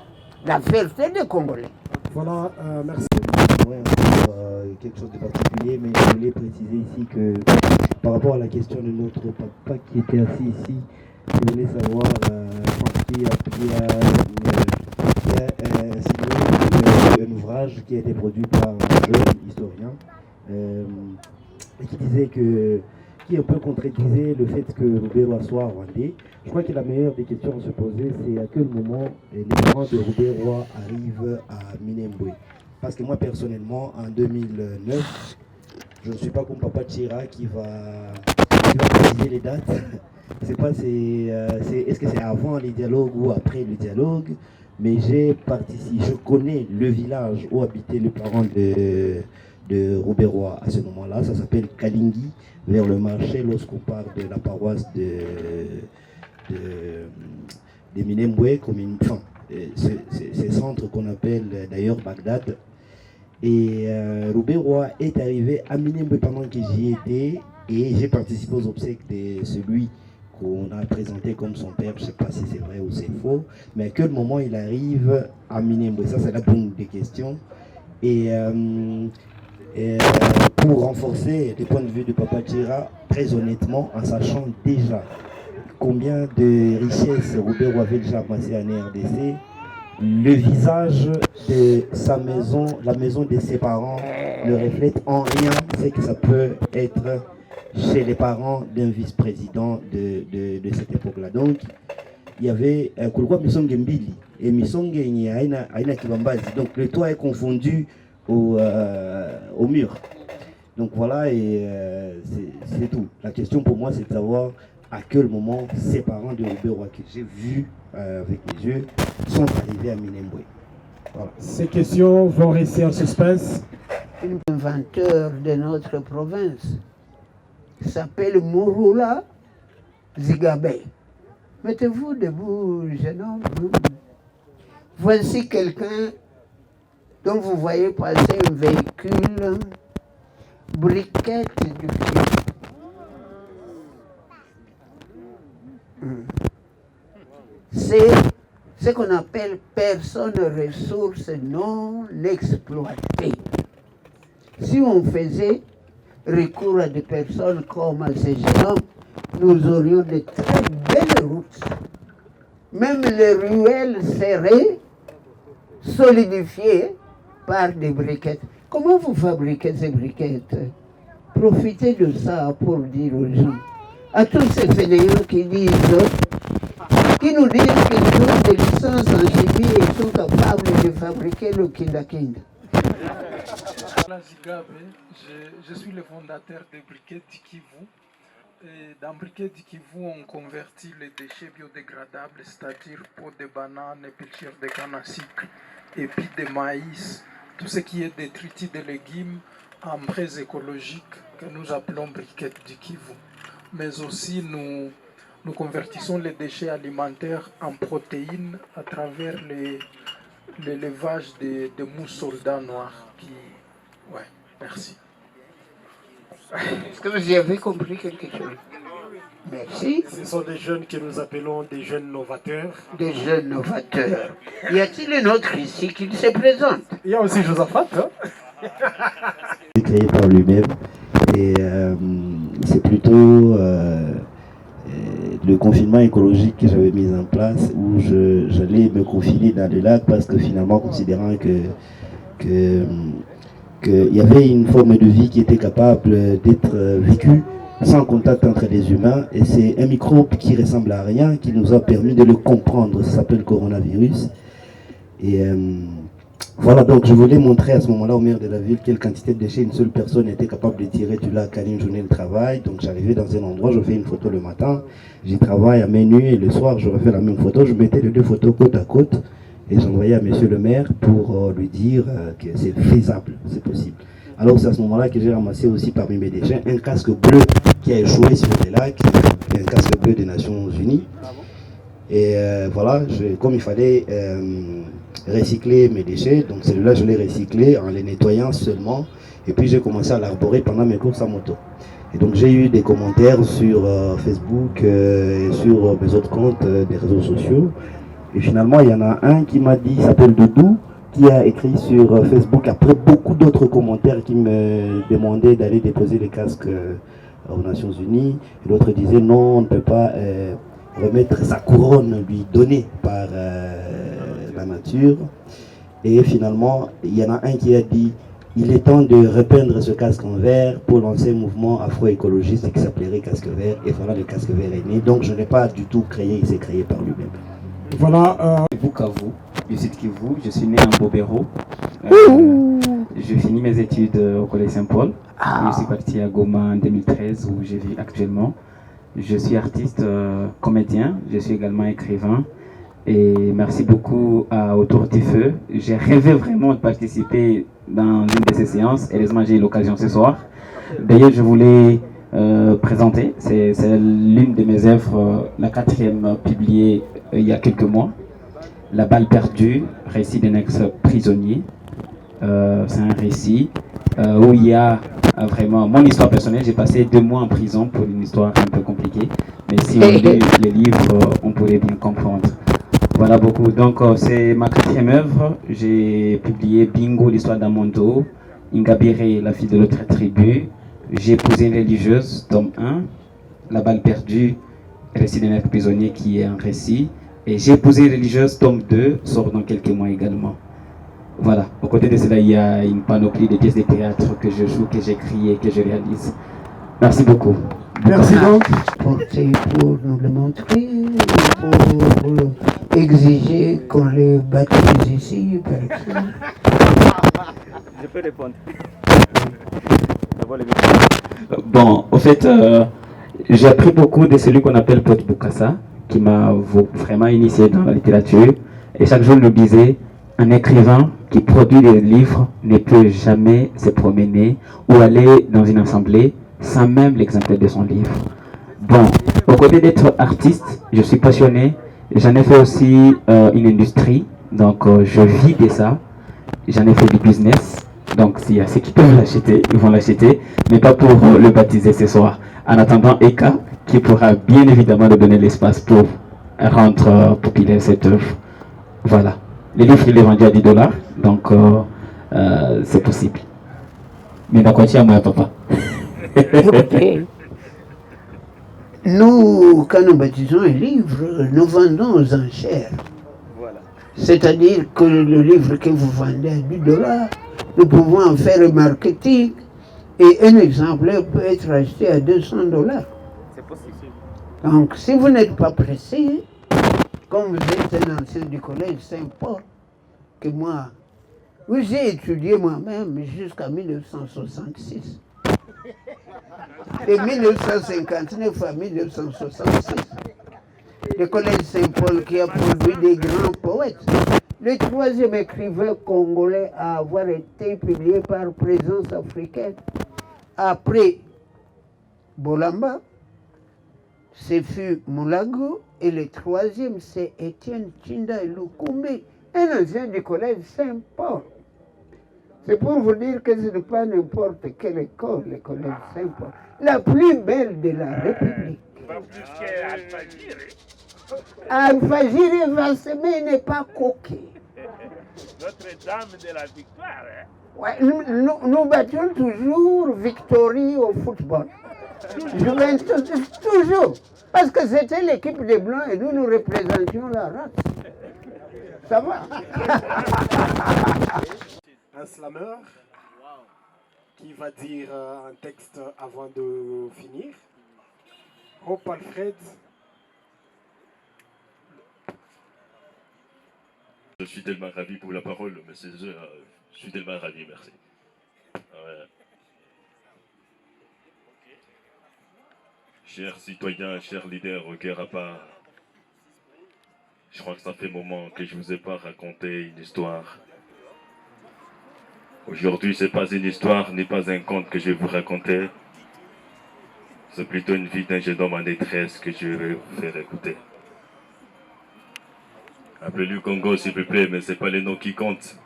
la fierté des Congolais. Voilà, merci. Ouais, quelque chose de particulier, mais je voulais préciser ici que par rapport à la question de notre papa qui était assis ici, je voulais savoir, qui a signé un ouvrage qui a été produit par un jeune historien et qui disait qui un peu contredisait le fait que Roubaix soit rwandais. Je crois que la meilleure des questions à se poser, c'est à quel moment les parents de Roubaix arrivent à Minembwe. Parce que moi, personnellement, en 2009, je ne suis pas comme Papa Tchira qui va préciser les dates. C'est pas est-ce que c'est avant les dialogues ou après le dialogue, mais j'ai participé, je connais le village où habitaient les parents de Roubaix à ce moment-là. Ça s'appelle Kalingi, vers le marché, lorsqu'on parle de la paroisse de Minembwe, ce centre qu'on appelle d'ailleurs Bagdad. Et Roubaix est arrivé à Minembwe pendant que j'y étais, et j'ai participé aux obsèques de celui qu'on a présenté comme son père. Je ne sais pas si c'est vrai ou c'est faux, mais à quel moment il arrive à Minembwe? Ça, c'est la bonne des questions. Et pour renforcer les points de vue de Papa Tchira, très honnêtement, en sachant déjà combien de richesses Roubaix avait déjà amassé en RDC, le visage de sa maison, la maison de ses parents, ne reflète en rien ce que ça peut être chez les parents d'un vice-président de cette époque-là. Donc, il y avait Kulwa Misonge Mbili et Misonge Aina Kibambazi. Donc, le toit est confondu au mur. Donc, voilà, et c'est tout. La question pour moi, c'est de savoir à quel moment ces parents de Roubaix que j'ai vus avec mes yeux sont arrivés à Minembwe. Voilà. Ces questions vont rester en suspense. L'inventeur de notre province s'appelle Mouroula Zigabe. Mettez-vous debout, jeune homme. Voici quelqu'un dont vous voyez passer un véhicule, briquette du pied. C'est ce qu'on appelle personnes ressources non exploitées. Si on faisait recours à des personnes comme ces jeunes hommes, nous aurions de très belles routes. Même les ruelles seraient solidifiées par des briquettes. Comment vous fabriquez ces briquettes? Profitez de ça pour dire aux gens, à tous ces fainéants qui nous disent qu'ils ont des licences en chimie et sont capables de fabriquer le kinda-kinda. Je suis le fondateur de Briquettes du Kivu. Et dans Briquettes du Kivu, on convertit les déchets biodégradables, c'est-à-dire peau de banane, épluchures de canne à sucre, épis de maïs, tout ce qui est détritus de légumes, en braise écologique que nous appelons briquettes du Kivu. Mais aussi nous convertissons les déchets alimentaires en protéines à travers l'élevage de mousses soldats noirs. Ouais, merci. Est-ce que vous y avez compris quelque chose? Merci. Ce sont des jeunes que nous appelons des jeunes novateurs. Des jeunes novateurs. Y a-t-il un autre ici qui se présente? Il y a aussi Josaphat. Créé par lui-même. Et c'est plutôt le confinement écologique que j'avais mis en place où j'allais me confiner dans les lacs parce que finalement, considérant qu'il y avait une forme de vie qui était capable d'être vécue sans contact entre les humains, et c'est un microbe qui ressemble à rien qui nous a permis de le comprendre. Ça s'appelle coronavirus. Et voilà, donc je voulais montrer à ce moment-là au maire de la ville quelle quantité de déchets une seule personne était capable de tirer du lac à une journée de travail. Donc j'arrivais dans un endroit, je fais une photo le matin, j'y travaille à main nue, et le soir je refais la même photo. Je mettais les deux photos côte à côte et j'envoyais à monsieur le maire pour lui dire que c'est faisable, c'est possible. Alors c'est à ce moment-là que j'ai ramassé aussi parmi mes déchets un casque bleu qui a échoué sur les lacs, un casque bleu des Nations Unies. Et voilà, comme il fallait recycler mes déchets, donc celui-là je l'ai recyclé en les nettoyant seulement, et puis j'ai commencé à l'arborer pendant mes courses à moto. Et donc j'ai eu des commentaires sur Facebook et sur mes autres comptes des réseaux sociaux, et finalement il y en a un qui m'a dit, il s'appelle Doudou, qui a écrit sur Facebook après beaucoup d'autres commentaires qui me demandaient d'aller déposer les casques aux Nations Unies, et l'autre disait non, on ne peut pas remettre sa couronne lui donnée par la nature. Et finalement il y en a un qui a dit il est temps de repeindre ce casque en vert pour lancer un mouvement afro-écologiste qui s'appellerait Casque Vert, et voilà, le Casque Vert est né. Donc je n'ai pas du tout créé, il s'est créé par lui-même. Voilà. Bukavu, du sud Kivu, je suis né en Bobero. J'ai fini mes études au Collège Saint-Paul. Je suis parti à Goma en 2013 où je vis actuellement. Je suis artiste comédien, je suis également écrivain. Et merci beaucoup à Autour du Feu. J'ai rêvé vraiment de participer dans une de ces séances. Heureusement, j'ai eu l'occasion ce soir. D'ailleurs, je voulais présenter, c'est l'une de mes œuvres, la 4e publiée il y a quelques mois. La balle perdue, récit d'un ex-prisonnier. C'est un récit où il y a vraiment mon histoire personnelle. J'ai passé 2 mois en prison pour une histoire un peu compliquée. Mais si on lit les livres, on pourrait bien comprendre. Voilà beaucoup. Donc c'est ma 4e œuvre. J'ai publié Bingo, l'histoire d'Amondo, Ingabire, la fille de l'autre tribu. J'ai épousé une religieuse, tome 1. La balle perdue, récit d'un ex-prisonnier qui est un récit. Et J'ai épousé une religieuse, tome 2, sort dans quelques mois également. Voilà, aux côtés de cela, il y a une panoplie de pièces de théâtre que je joue, que j'écris et que je réalise. Merci beaucoup. Merci donc. Pour nous le montrer, pour exiger qu'on les baptise ici, par exemple. Je peux répondre. Bon, au fait, j'ai appris beaucoup de celui qu'on appelle Paul Bokassa, qui m'a vraiment initié dans la littérature. Et chaque jour, il nous disait, un écrivain qui produit des livres ne peut jamais se promener ou aller dans une assemblée sans même l'exemplaire de son livre. Bon, au côté d'être artiste, je suis passionné. J'en ai fait aussi une industrie, donc je vis de ça. J'en ai fait du business. Donc s'il y a ceux qui peuvent l'acheter, ils vont l'acheter, mais pas pour le baptiser ce soir. En attendant Eka, qui pourra bien évidemment nous donner l'espace pour rendre populaire cette œuvre. Voilà. Le livre, il est vendu à $10, donc c'est possible. Mais d'accord, tiens, moi, papa. Écoutez, nous, quand nous baptisons un livre, nous vendons aux enchères. Voilà. C'est-à-dire que le livre que vous vendez à $10, nous pouvons en faire le marketing et un exemplaire peut être acheté à $200. C'est possible. Donc, si vous n'êtes pas pressé, comme vous êtes un ancien du collège Saint-Paul, que moi, j'ai étudié moi-même jusqu'à 1966. De 1959 à 1966. Le collège Saint-Paul qui a produit des grands poètes. le troisième écrivain congolais à avoir été publié par Présence africaine. Après Bolamba, ce fut Moulago, et le troisième, c'est Étienne Tchinda Lukumbi, un ancien du collège Saint-Paul. C'est pour vous dire que ce n'est pas n'importe quelle école, le collège Saint-Paul, la plus belle de la République. Pas plus qu'Alpha-Giri. Alpha-Giri Vasseme n'est pas coquet. Notre-Dame de la Victoire. Hein? Ouais, nous battions toujours Victory au football. Juventus, toujours. Parce que c'était l'équipe des Blancs et nous représentions la race. Ça va? Un slammer qui va dire un texte avant de finir. Hope Alfred. Je suis tellement ravi pour la parole, mais je suis tellement ravi, merci. Ouais. Chers citoyens, chers leaders, au cœur à part, je crois que ça fait un moment que je ne vous ai pas raconté une histoire. Aujourd'hui, ce n'est pas une histoire, ni pas un conte que je vais vous raconter. C'est plutôt une vie d'un jeune homme en détresse que je vais vous faire écouter. Appelez-le Congo s'il vous plaît, mais ce n'est pas les noms qui comptent.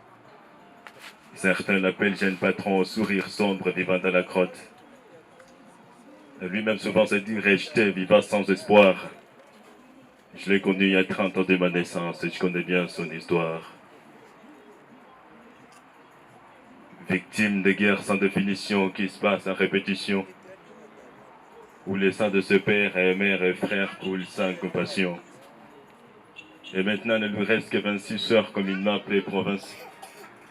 Certains l'appellent jeune patron au sourire sombre vivant dans la crotte. Lui-même souvent s'est dit rejeté, vivant sans espoir. Je l'ai connu il y a 30 ans de ma naissance et je connais bien son histoire. Victime de guerres sans définition qui se passent en répétition, où les sangs de ce père et mère et frère coulent sans compassion. Et maintenant, il ne lui reste que 26 sœurs comme il m'a appelé province,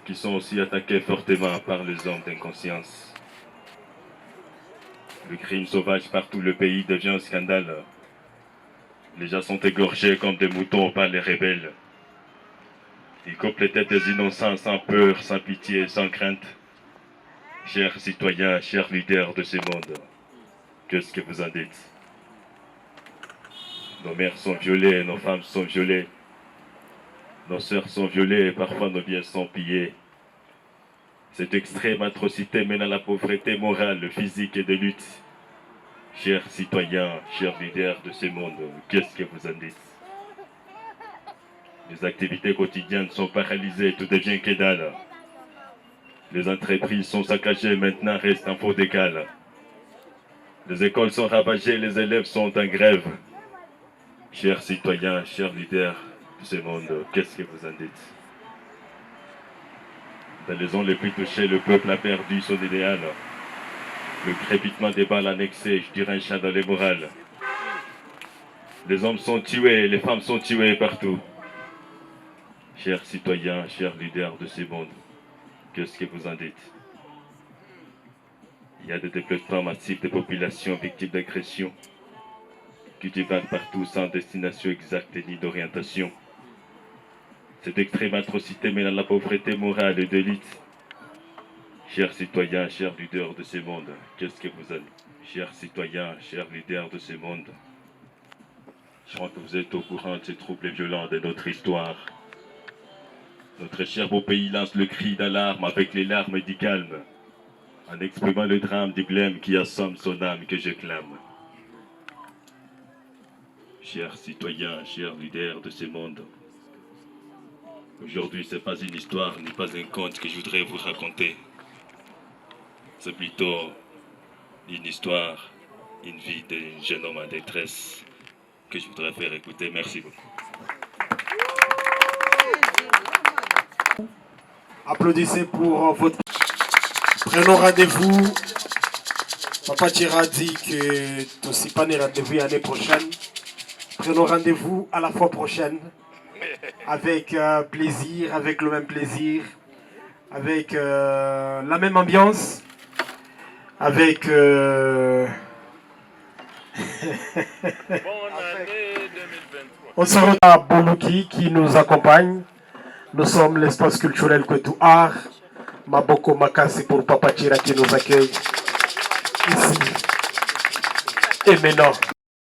qui sont aussi attaquées fortement par les hommes d'inconscience. Le crime sauvage partout le pays devient un scandale. Les gens sont égorgés comme des moutons par les rebelles. Ils coupent les têtes des innocents sans peur, sans pitié, sans crainte. Chers citoyens, chers leaders de ce monde, qu'est-ce que vous en dites? Nos mères sont violées, nos femmes sont violées. Nos sœurs sont violées et parfois nos biens sont pillés. Cette extrême atrocité mène à la pauvreté morale, physique et de lutte. Chers citoyens, chers leaders de ce monde, qu'est-ce que vous en dites? Les activités quotidiennes sont paralysées, tout devient que dalle. Les entreprises sont saccagées, maintenant restent en faux décale. Les écoles sont ravagées, les élèves sont en grève. Chers citoyens, chers leaders de ce monde, qu'est-ce que vous en dites? Dans les zones les plus touchées, le peuple a perdu son idéal. Le crépitement des balles annexées, je dirais un chant dans les morales. Les hommes sont tués, les femmes sont tuées partout. Chers citoyens, chers leaders de ce monde, qu'est-ce que vous en dites? Il y a des déplacements massifs de populations victimes d'agressions qui divagent partout sans destination exacte ni d'orientation. Cette extrême atrocité mène à la pauvreté morale et de l'élite. Chers citoyens, chers leaders de ce monde, qu'est-ce que vous en dites? Chers citoyens, chers leaders de ce monde, je crois que vous êtes au courant de ces troubles violents de notre histoire. Notre cher beau pays lance le cri d'alarme avec les larmes du calme, en exprimant le drame du blême qui assomme son âme que je clame. Chers citoyens, chers leaders de ce monde, aujourd'hui ce n'est pas une histoire ni pas un conte que je voudrais vous raconter. C'est plutôt une histoire, une vie d'un jeune homme en détresse que je voudrais faire écouter. Merci beaucoup. Applaudissez pour votre... Prenons rendez-vous. Papa Tira dit que tu n'as pas de rendez-vous l'année prochaine. Prenons rendez-vous à la fois prochaine. Avec plaisir, avec le même plaisir. Avec la même ambiance. Avec... On se retrouve à Bonuki qui nous accompagne. Nous sommes l'espace culturel Kwetu Art. Maboko Makasi pour Papa Tira qui nous accueille ici et maintenant.